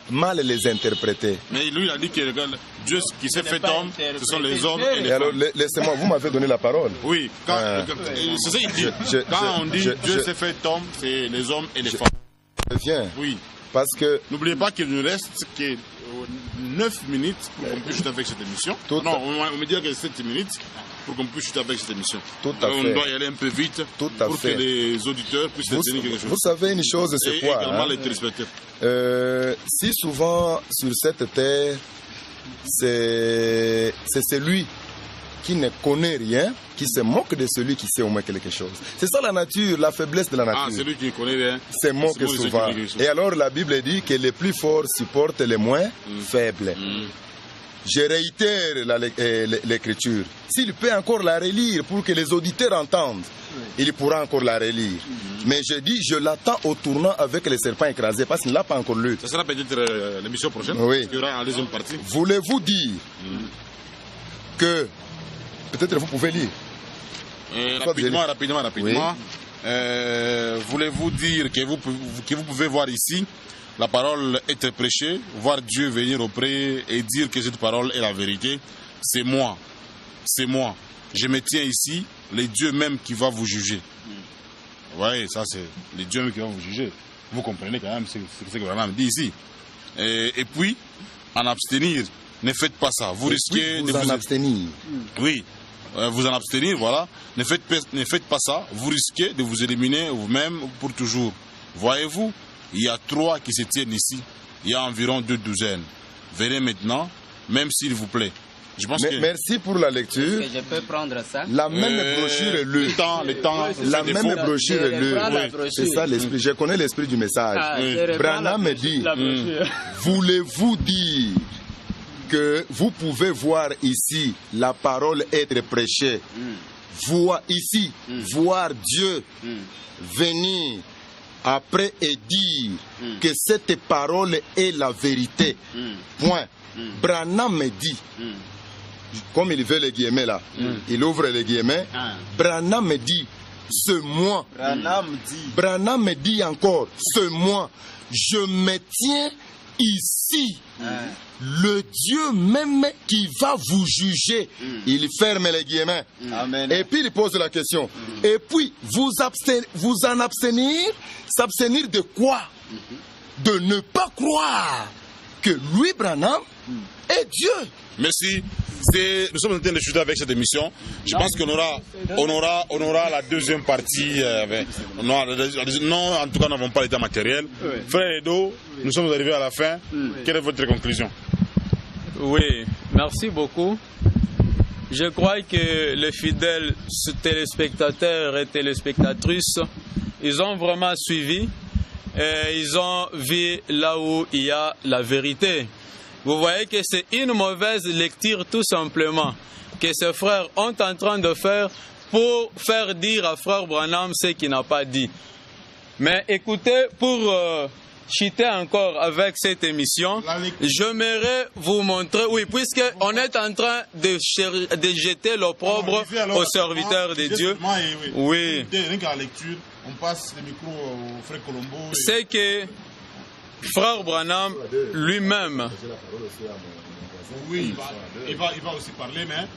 mal les interpréter. Mais lui, il a dit que regarde, Dieu qui s'est fait homme, ce sont les hommes et les Et femmes. alors, laissez-moi, vous m'avez donné la parole. Oui, c'est ça qu'il dit. Quand on dit Dieu s'est fait homme, c'est les hommes et les femmes. Je viens, Oui. parce que N'oubliez pas qu'il nous reste que 9 minutes pour qu'on puisse chuter avec cette émission. Tout Non, on me dit que 7 minutes pour qu'on puisse chuter avec cette émission. Tout à On fait. doit y aller un peu vite Tout à pour fait. que les auditeurs puissent retenir quelque chose. vous savez une chose, Et c'est quoi également hein? les téléspectateurs. Si souvent sur cette terre, c'est celui qui ne connaît rien, qui se moque de celui qui sait au moins quelque chose. C'est ça la nature, la faiblesse de la Ah, nature. celui qui ne connaît rien. C'est moque C'est bon, souvent. c'est quelque chose. Et alors la Bible dit que les plus forts supportent les moins faibles. Je réitère l'écriture. S'il peut encore la relire pour que les auditeurs entendent, il pourra encore la relire. Mais je dis, je l'attends au tournant avec les serpents écrasés parce qu'il ne l'a pas encore lu. Ça sera peut-être l'émission prochaine. Oui. Parce qu'il y aura en deuxième partie. Voulez-vous dire que, peut-être vous pouvez lire, Rapidement. Voulez-vous dire que vous pouvez voir ici la parole être prêchée, voir Dieu venir auprès et dire que cette parole est la vérité? C'est moi. C'est moi. Je me tiens ici, les dieux même qui va vous juger. Oui, ça c'est les dieux même qui vont vous juger. Vous comprenez quand même ce que Branham dit ici. Et puis, en abstenir, ne faites pas ça. Vous risquez vous de en abstenir. Oui, vous en abstenir, voilà. Ne faites pas ça. Vous risquez de vous éliminer vous-même pour toujours. Voyez-vous, il y a 3 qui se tiennent ici. Il y a environ 2 douzaines. Venez maintenant, même s'il vous plaît. Je pense que... Merci pour la lecture. Est-ce que je peux prendre ça? La même brochure est lue. Le temps, La c'est même défaut. brochure est lue. reprends la Oui. brochure. C'est ça l'esprit. Je connais l'esprit du message. je reprends Branham me dit, voulez-vous dire que vous pouvez voir ici la parole être prêchée, voir ici, voir Dieu venir après et dire que cette parole est la vérité. Point. Branham me dit, comme il veut les guillemets là, il ouvre les guillemets, Branham me dit, ce moi, Branham me dit encore, ce moi, je me tiens ici. Le Dieu même qui va vous juger. Il ferme les guillemets. Amen. Et puis il pose la question. Et puis vous en abstenir, s'abstenir de quoi? De ne pas croire que lui, Branham, est Dieu. Merci. Nous sommes en train de chuter avec cette émission. Je pense qu'on aura la deuxième partie. Non, en tout cas, nous n'avons pas l'état matériel. Frère Edo, nous sommes arrivés à la fin. Quelle est votre conclusion? Oui, merci beaucoup. Je crois que les fidèles téléspectateurs et téléspectatrices, ils ont vraiment suivi et ils ont vu là où il y a la vérité. Vous voyez que c'est une mauvaise lecture tout simplement que ces frères ont en train de faire pour faire dire à frère Branham ce qu'il n'a pas dit. Mais écoutez, pour chuter encore avec cette émission, j'aimerais vous montrer, oui, puisqu'on est en train de jeter l'opprobre aux serviteurs de Dieu. Oui. On passe le micro au frère Colombo. C'est que frère Branham lui-même. Oui, il va aussi parler, mais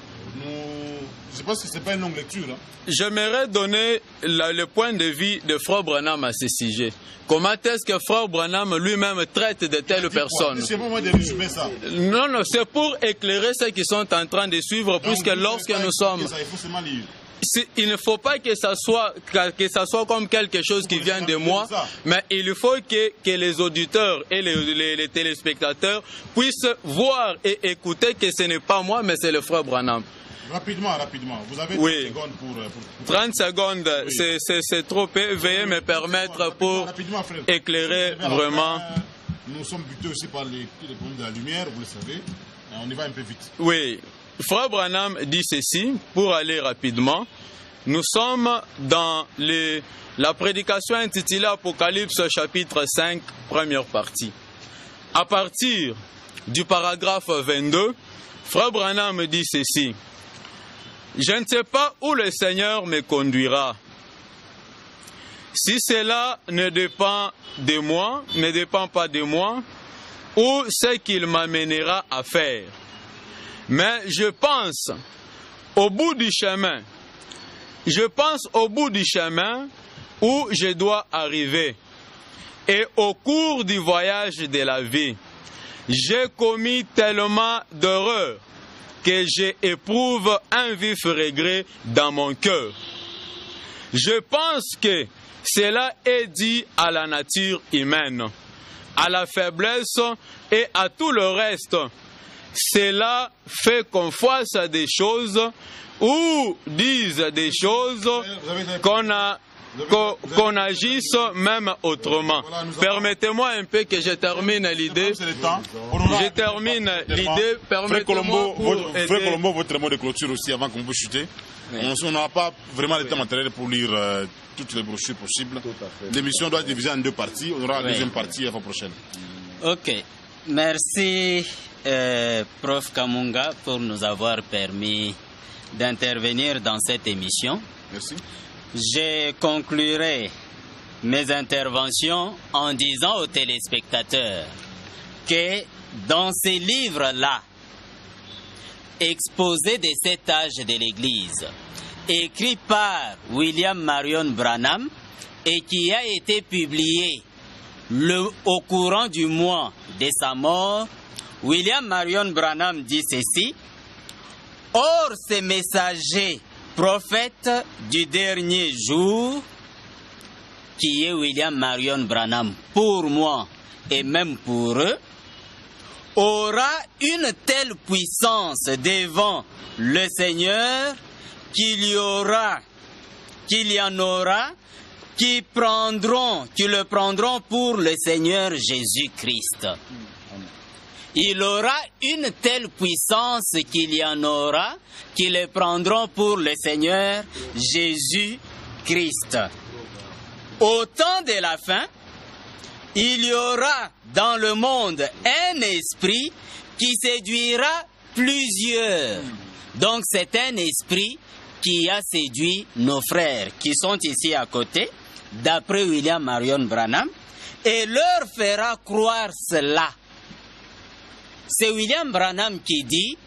je pense que ce n'est pas une longue lecture. Hein. J'aimerais donner le point de vue de frère Branham à ce sujet. Comment est-ce que frère Branham lui-même traite de telles personnes? C'est pour moi de résumer ça. Non, c'est pour éclairer ceux qui sont en train de suivre, puisque lorsque nous sommes... Il faut seulement lire. Il ne faut pas que ça soit comme quelque chose qui vient de moi, mais il faut que les auditeurs et les téléspectateurs puissent voir et écouter que ce n'est pas moi, mais c'est le frère Branham. Rapidement. Vous avez 30 secondes pour 30 secondes, oui. C'est trop peu. Veuillez me permettre pour éclairer vraiment. Nous sommes butés aussi par les problèmes de la lumière, vous le savez. On y va un peu vite. Oui. Frère Branham dit ceci, pour aller rapidement. Nous sommes dans la prédication intitulée Apocalypse chapitre 5, première partie. À partir du paragraphe 22, Frère Branham dit ceci. Je ne sais pas où le Seigneur me conduira. Si cela ne dépend pas de moi, ou ce qu'il m'amènera à faire. Mais je pense au bout du chemin. Je pense au bout du chemin où je dois arriver. Et au cours du voyage de la vie, j'ai commis tellement d'erreurs que j'éprouve un vif regret dans mon cœur. Je pense que cela est dû à la nature humaine, à la faiblesse et à tout le reste. Cela fait qu'on fasse des choses ou dise des choses qu'on agisse même autrement. Permettez-moi un peu que je termine l'idée. Je termine l'idée. Frère Colombo, votre mot de clôture aussi avant qu'on puisse chuter. On n'a pas vraiment le temps matériel pour lire toutes les brochures possibles. L'émission doit être divisée en deux parties. On aura la deuxième partie la fois prochaine. Ok. Merci, Prof Kamunga, pour nous avoir permis d'intervenir dans cette émission. Merci. Je conclurai mes interventions en disant aux téléspectateurs que dans ces livres-là, exposés de cet âge de l'Église, écrit par William Marion Branham et qui a été publié au courant du mois de sa mort, William Marion Branham dit ceci. Or, ces messagers prophètes du dernier jour, qui est William Marion Branham pour moi et même pour eux, aura une telle puissance devant le Seigneur qu'il y en aura qui le prendront pour le Seigneur Jésus-Christ. Il aura une telle puissance qu'il y en aura qui le prendront pour le Seigneur Jésus-Christ. Au temps de la fin, il y aura dans le monde un esprit qui séduira plusieurs. Donc c'est un esprit qui a séduit nos frères qui sont ici à côté, d'après William Marion Branham, et leur fera croire cela. C'est William Branham qui dit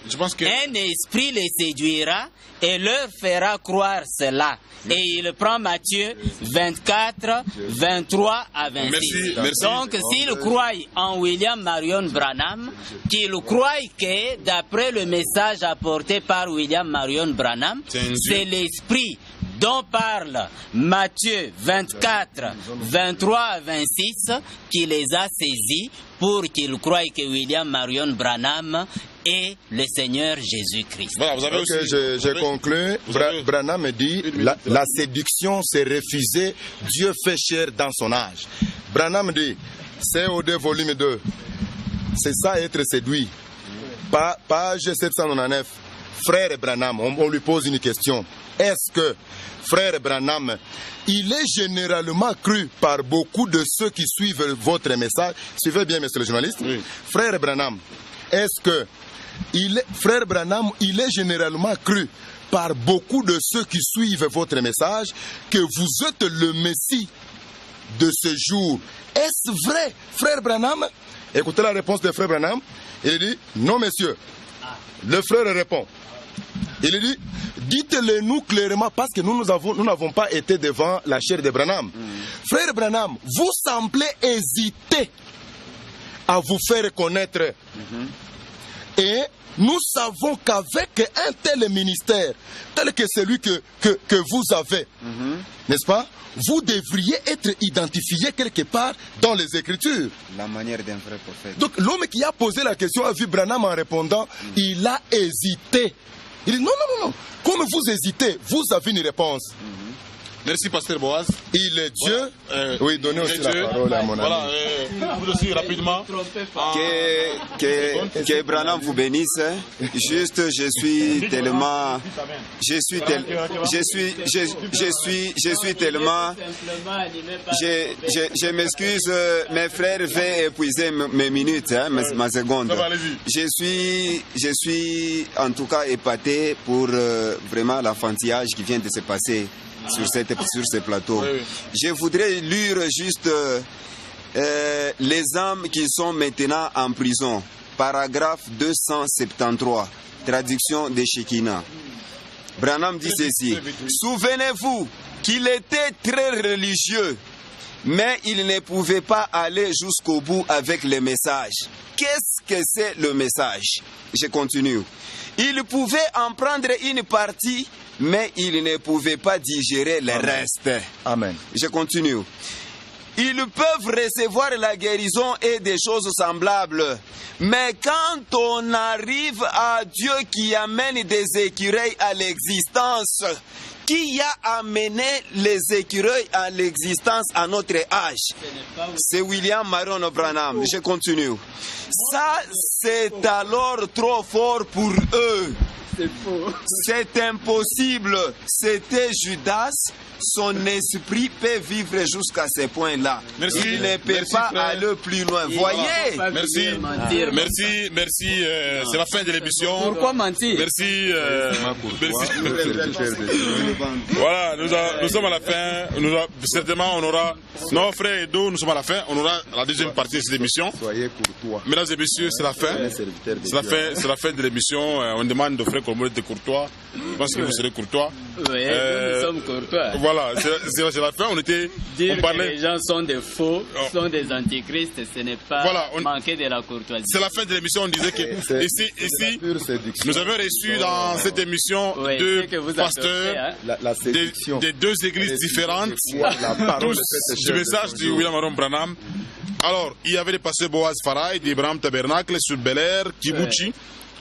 un esprit les séduira et leur fera croire cela. Et il prend Matthieu 24, 23 à 26. Merci. Donc s'ils croient en William Marion Branham, qu'ils croient que d'après le message apporté par William Marion Branham, c'est l'esprit dont parle Matthieu 24, 23 à 26, qui les a saisis pour qu'ils croient que William Marion Branham est le Seigneur Jésus-Christ. Voilà, vous avez aussi... Je conclue. Branham dit la séduction, c'est refuser Dieu fait chair dans son âge. Branham dit, COD volume 2, c'est ça être séduit. Page 799. Frère Branham, on lui pose une question. Est-ce que Frère Branham, il est généralement cru par beaucoup de ceux qui suivent votre message? Suivez bien, monsieur le journaliste. Oui. Frère Branham, est-ce que Frère Branham, il est généralement cru par beaucoup de ceux qui suivent votre message que vous êtes le Messie de ce jour? Est-ce vrai, Frère Branham? Écoutez la réponse de Frère Branham. Il dit, non, monsieur. Le frère répond. Il dit, dites-le nous clairement parce que nous n'avons pas été devant la chair de Branham. Frère Branham, vous semblez hésiter à vous faire connaître. Et nous savons qu'avec un tel ministère, tel que celui que vous avez, n'est-ce pas, vous devriez être identifié quelque part dans les Écritures. La manière d'un vrai prophète. Donc l'homme qui a posé la question a vu Branham en répondant, il a hésité. Il dit non, non, non, non. Comme vous hésitez, vous avez une réponse. Merci, Pasteur Boaz. Il est Dieu. Voilà. Oui, donnez aussi la parole à mon ami. Voilà, vous aussi rapidement. Que Branham vous bénisse. Juste, je suis tellement, je m'excuse, mes frères vont épuiser mes minutes, ma seconde. Je suis en tout cas épaté pour vraiment l'enfantillage qui vient de se passer sur ce plateau. Oui, oui. Je voudrais lire juste les âmes qui sont maintenant en prison. Paragraphe 273, traduction de Shekinah. Branham dit ceci. Souvenez-vous qu'il était très religieux, mais il ne pouvait pas aller jusqu'au bout avec le message. Qu'est-ce que c'est le message? Je continue. Il pouvait en prendre une partie, mais il ne pouvait pas digérer le reste. Amen. Je continue. Ils peuvent recevoir la guérison et des choses semblables. Mais quand on arrive à Dieu qui amène des écureuils à l'existence, qui a amené les écureuils à l'existence à notre âge? C'est William Marion Branham. Je continue. Ça, c'est alors trop fort pour eux. C'est faux. C'est impossible. C'était Judas. Son esprit peut vivre jusqu'à ce point-là. Il ne peut pas aller plus loin. Voyez. Merci. Merci. C'est la fin de l'émission. Pourquoi mentir? Merci. Voilà, nous sommes à la fin. Certainement, on aura nos frères et nous sommes à la fin. On aura la deuxième partie de cette émission. Soyez courtois. Mesdames et messieurs, c'est la fin. C'est la fin de l'émission. On demande aux frères Colombo d'être courtois. Je pense que vous serez courtois. Oui, nous sommes courtois. Voilà, c'est la fin. On parlait. Que les gens sont des faux, sont des antichrists, ce n'est pas manquer de la courtoisie. C'est la fin de l'émission. On disait que ici, nous avons reçu dans cette émission deux pasteurs des deux églises différentes, tous du message de William Marion Branham. Alors, il y avait les pasteurs Boaz Farai d'Abraham Tabernacle sur Bel Air, Kibuchi.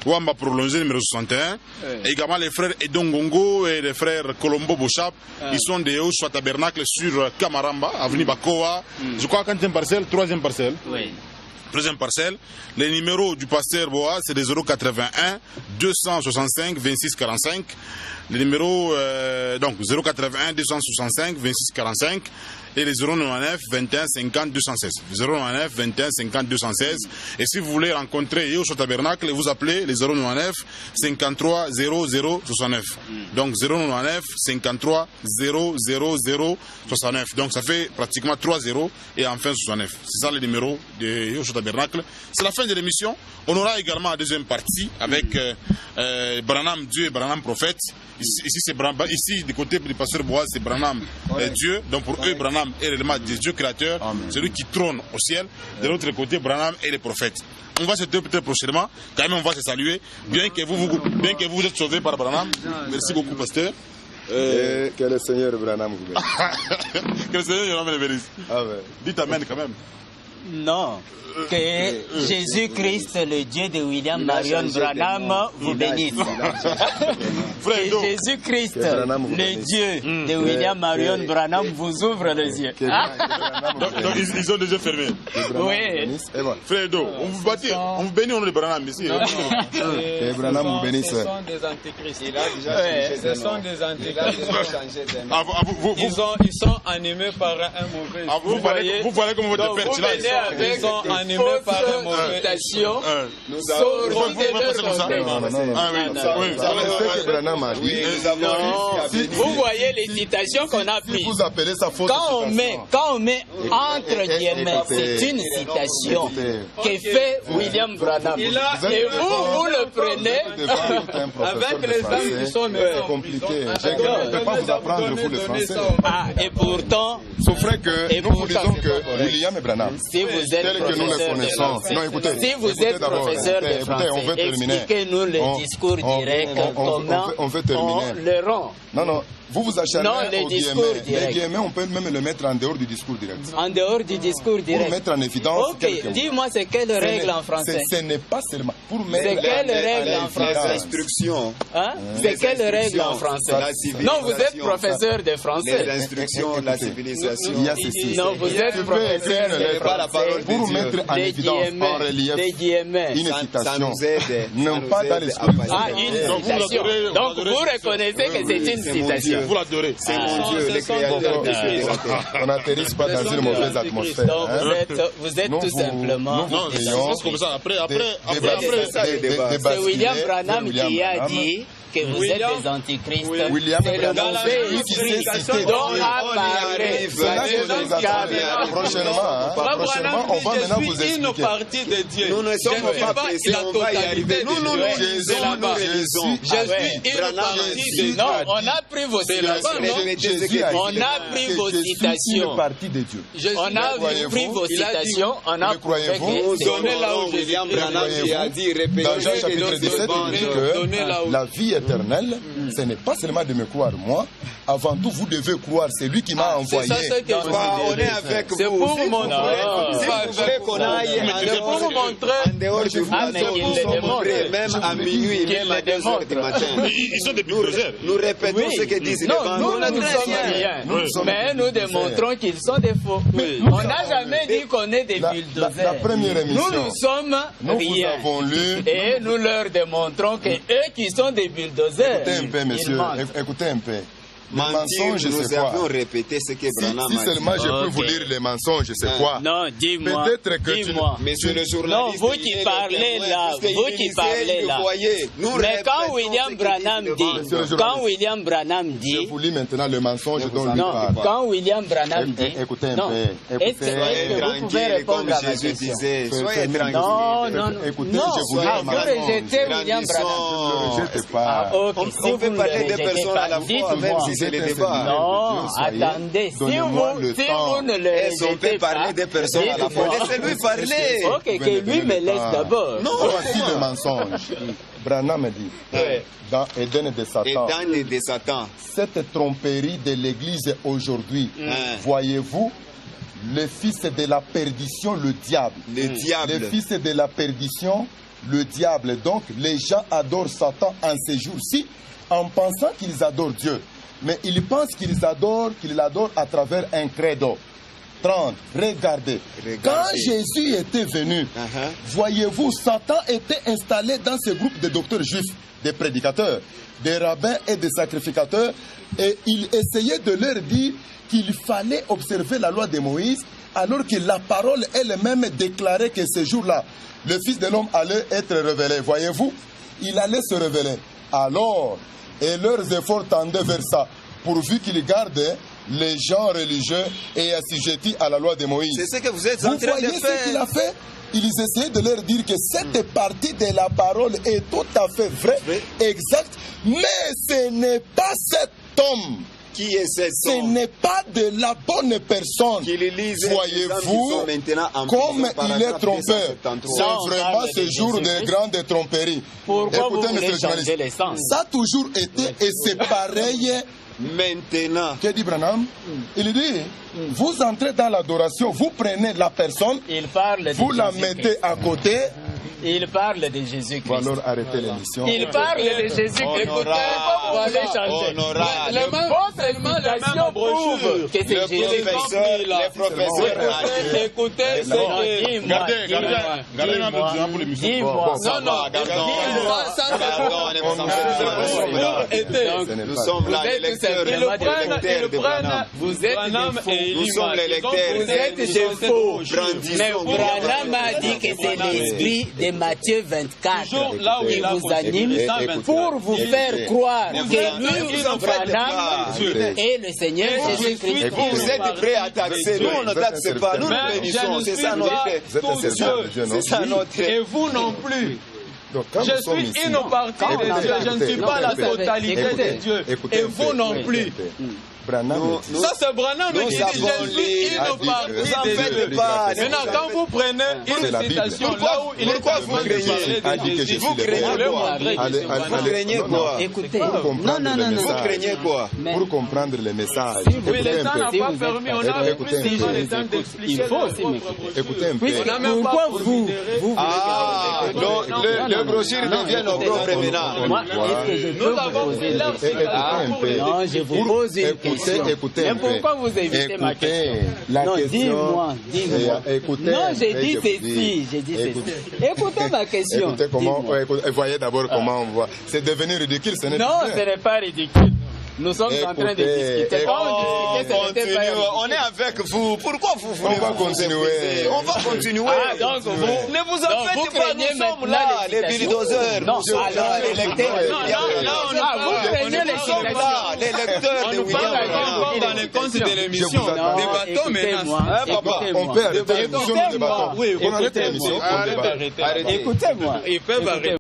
Wamba prolongé numéro 61. Et également les frères Edongongo et les frères Colombo Bochap. Ils sont des hauts soit tabernacle sur Kamaramba, avenue Bakoa. Je crois quatrième parcelle, troisième parcelle. Oui. Troisième parcelle. Les numéros du pasteur Boaz, c'est des 081 265 26 45. Les numéros, donc 081 265 26 45. Et les 099 21 50 216. 099 21 50 216. Et si vous voulez rencontrer Yoshua Tabernacle, vous appelez les 099 53 00 69. Donc 099 53 00 69. Donc ça fait pratiquement 3 0 et enfin 69. C'est ça le numéro de Yoshua Tabernacle. C'est la fin de l'émission. On aura également la deuxième partie avec Branham Dieu et Branham Prophète. Ici, du côté du pasteur Boaz, c'est Branham Dieu. Donc pour eux, Branham est réellement Dieu créateur, celui qui trône au ciel. De l'autre côté, Branham est le prophète. On va se dire peut-être prochainement, quand même on va se saluer, bien que vous êtes sauvés par Branham. Merci beaucoup, pasteur. Que le Seigneur Branham vous bénisse. Que le Seigneur me bénisse. Amen. Dites amen quand même. Non. Que Jésus-Christ, le Dieu de William Marion Branham, vous bénisse. Frère, Que Jésus-Christ, Que Branham vous le bénisse. Dieu de William Marion Branham, vous ouvre les yeux. Que Branham vous donc bénisse. ils ont déjà fermé. Que Branham Oui. vous bénisse. Et voilà. Frère Edo, on vous bâtit, on vous bénit au nom de Branham ici. Que Branham vous bénisse. Ce sont des antéchrists. Ouais. Ce sont des antéchrists. Ah, Ils sont animés par un mauvais. vous voyez comme votre Donc, père vous venez avec Ils sont animés par un mauvais. citation. Vous Sortie pouvez de passer comme ça? leur Non, non, non. Ah oui, oui. Vous savez ce que Branham a dit. Vous voyez les citations qu'on a Si prises. vous appelez ça fausse Quand on met entre guillemets, c'est une citation que fait William Branham. Et vous le prenez. Avec les hommes qui sont C'est compliqué. Je ne peux pas vous apprendre vous le français. Ah, et pourtant, Sauf que Et nous vous pourtant, disons c'est que pas correct. William et Branham, si vous êtes tel que nous le professeur de connaissons, français, non écoutez, si vous écoutez êtes d'abord, professeur de écoutez, on français, veut terminer. expliquez-nous le discours direct, comment on veut terminer. on le rend. Non, vous acharnez Non, le au discours guillemets. direct. Les guillemets, on peut même le mettre en dehors du discours direct. En dehors du discours Pour direct. mettre en évidence quelques Ok, mots. dis-moi c'est quelle règle en français? Ce n'est pas seulement pour mettre C'est quelle règle en Les français? instructions. Hein? C'est quelle règle en français? La civilisation. Non, vous êtes professeur de Les français. instructions, la Écoutez, civilisation. Il y a ceci. Non, vous êtes Tu peux écrire professeur une de lettre pas la parole de pour Dieu. mettre en Des évidence, en guillemets, relief, des guillemets. une Ça citation, nous aide. non Ça nous pas dans aide les à passer. Ah, scriptures. une Donc, vous citation. l'adorez, vous Donc l'adorez, vous c'est reconnaissez que c'est une c'est mon citation. Vous l'adorez. C'est mon Dieu, le ce sont créateur des de antéchrists. On n'atterrisse pas dans une mauvaise atmosphère. Donc hein. vous êtes Nous, tout vous- simplement. nous, vous Non, ayons c'est comme ça. Après, ça, le débat. C'est William Branham William qui a Branham. dit que vous êtes des antichrists. William C'est le Branham, mauvais lui qui esprit s'est cité dont dans- a parlé. C'est là que vous attendez. Prochainement, on va maintenant vous une expliquer. partie de Dieu. Nous ne sommes Je ne pas suis pas pressés, la on va y totalité arriver. de Nous, Dieu. nous C'est lisons, là-bas. nous lisons. Je suis une Branham, partie Jésus de... Non, a dit- on a pris vos citations. Jésus a dit On a pris que vos je suis citations. une partie de Dieu. On a croyez-vous? pris vos Il a dit- citations. On a Le croyez-vous? prouvé que c'est- Donnez là où William Branham qui a dit, répétez. Dans Jean chapitre 17, il dit que la vie éternelle, ce n'est pas seulement de me croire moi. Avant tout, vous devez croire, c'est lui qui m'a envoyé. C'est ça ce que je Bah, on dis. est avec C'est vous. pour Si vous montrer. Non. Si vous voulez qu'on aille C'est pour vous montrer. en dehors du Ah, mais plateau, qu'il nous le sommes démontre. prêts, même à minuit, Qu'il même à le 2 heures du démontre. matin. Ils sont des bulldozers. Nous répétons Oui. ce que disent les Non, bandes. nous ne Très sommes bien. rien. Nous sommes Mais nous des démontrons qu'ils sont des faux. On n'a jamais dit qu'on est des La bulldozers. première Nous, émission, nous sommes nous vous rien. avons lu. Et nous leur démontrons que eux qui sont des bulldozers, Écoutez un peu, ils monsieur. mentent. Écoutez un peu. Le Mentir, mensonge, nous c'est quoi? avons répété ce que Branham Si a dit. seulement je peux Ok. vous lire les mensonges, c'est quoi? Non, dis-moi. Peut-être que tu- dis-moi. Monsieur le journaliste, Non, vous il qui est le parlez témoin, là, puisque vous il qui disait, parlez il là. le voyait. Nous Mais répétons quand ce William que Branham disent les dit, bandes. Monsieur le quand journaliste. William Branham Je dit, vous lis maintenant le mensonge dont lui non, parle. quand William Branham dit, Écoutez un non, peu, est-ce écoutez. que Soyez vous pouvez tranquille, répondre comme à ma Jésus question? disait. Soyez tranquille. Non, non, non. Écoutez, non, je vous lis ah, le vous mensonge. rejetez William Branham. Ne le jetez pas. Ah, ok, On si peut vous ne parler le de rejetez personnes à la pas, fois, même dites-moi. si c'est le Dites-moi. débat. Non, Soyez- attendez, si donnez-moi vous, le si temps. vous ne le Est-ce qu'on rejetez peut pas, parler des personnes à la fois? dites-moi. Laissez-lui parler. Ok, que lui me laisse d'abord. Non. Voici le mensonge. Branham dit, dans Éden de Et Satan, dans les de Satan. cette tromperie de l'Église aujourd'hui, voyez-vous, le fils de la perdition, le diable. Le diable. Le fils de la perdition, le diable. Donc, les gens adorent Satan en ces jours-ci en pensant qu'ils adorent Dieu. Mais ils pensent qu'ils l'adorent à travers un credo. 30. Regardez. Quand Jésus était venu, voyez-vous, Satan était installé dans ce groupe de docteurs juifs, des prédicateurs, des rabbins et des sacrificateurs, et il essayait de leur dire qu'il fallait observer la loi de Moïse, alors que la parole elle-même déclarait que ce jour-là, le Fils de l'homme allait être révélé. Voyez-vous, il allait se révéler. Alors, et leurs efforts tendaient vers ça, pourvu qu'ils gardent les gens religieux et assujettis à la loi de Moïse. C'est ce que vous êtes en Vous train de voyez ce qu'il faire. a fait? Ils essayaient de leur dire que cette partie de la parole est tout à fait vraie, exacte, mais ce n'est pas cet homme. Qui est cet Ce homme n'est pas de la bonne personne. qui les lisait, Voyez-vous, comme il est trompeur. C'est Non, on vraiment parle ce de jour de Jésus-Christ. grande tromperie. Pourquoi vous Écoutez, voulez monsieur le changer journaliste, les sens? ça a toujours été, et c'est pareil Maintenant. Que dit Branham? Il dit, vous entrez dans l'adoration, vous prenez la personne, Il parle de vous la Jésus-Christ. mettez à côté. Il parle de Il faut Jésus-Christ. alors arrêter l'émission. Il parle de Jésus-Christ. Écoutez, vous allez changer. Votre explication prouve que c'est Jésus-Christ. Les professeurs. Écoutez, c'est que... Gardez un autre temps pour l'émission. Dis-moi. Non, non, Nous sommes là, les lecteurs de Branham. Vous êtes des faux. Nous sommes les lecteurs. Vous êtes des faux. Mais Brandissons. Branham a dit que c'est l'esprit de Matthieu 24 qui vous anime écoutez, pour vous faire croire que lui, vous en faites Branham, pas. est le Seigneur Jésus-Christ. Vous êtes prêts à taxer. Nous, on ne taxe pas. Nous, nous bénissons. C'est ça notre. Vous êtes un serviteur de Dieu, non? C'est ça notre. Et vous non plus. Donc, quand Je nous sommes suis ici, une partie de Dieu, je ne suis pas la totalité de Dieu. écoutez Et un vous peu, non écoutez plus. un peu. Branham dit, Ça, c'est Branham qui nous dit je avons suis une dit partie que- Vous en de faites Dieu. pas. Maintenant, quand vous prenez C'est la une Bible. citation là où il est Pourquoi en vous train de craignez parler a dit de que je Jésus, suis Vous le craignez roi. quoi? Allez, Vous craignez quoi? Écoutez, Pour comprendre non, le non, non, Vous message. craignez quoi? Pour comprendre les messages. Oui, Écoutez le un temps n'a peu. pas permis, on a Écoutez un plus peu. le temps d'expliquer. Il faut notre aussi propre m'écouter. Écoutez un peu. Puisque On a même pourquoi pas vous considéré- voulez Ah, donc le brochure devient nos propres maintenant. Moi, est-ce que je peux Nous vous avons poser pris une leur question? citation. Non, je vous pose une question. Écoutez Mais un peu. pourquoi vous évitez ma question? La Non, question. dis-moi. Écoutez Non, un j'ai peu, dit je vous ceci, dis. j'ai dit Écoutez. ceci. Écoutez ma question. Écoutez comment. Dis-moi. Voyez d'abord comment on voit. C'est devenu ridicule, ce n'est Non, plus ce bien. n'est pas ridicule. Nous sommes en train de Écoutez, discuter. Quand on On discutait, ce n'était pas continue. ridicule. On est avec vous. Pourquoi vous voulez On va vous continuer. imposer? On va continuer. Ah, donc vous... Ne vous en donc vous faites pas, craignez nous sommes maintenant là, les l'excitation. bulldozers. Non, Nous sommes là, alors, les lecteurs. Non, là, on Ah, vous craignez Nous sommes l'excitation. là, les lecteurs On de nous parle William encore Branham. dans les comptes de l'émission. Je vous attends. Des bateaux menaces. Écoutez-moi. Hein, papa? Écoutez-moi. On peut arrêter l'émission, nous Écoutez-moi. débattons. On arrête Écoutez-moi. l'émission, on débat. Arrêtez. Écoutez-moi. Ils peuvent arrêter.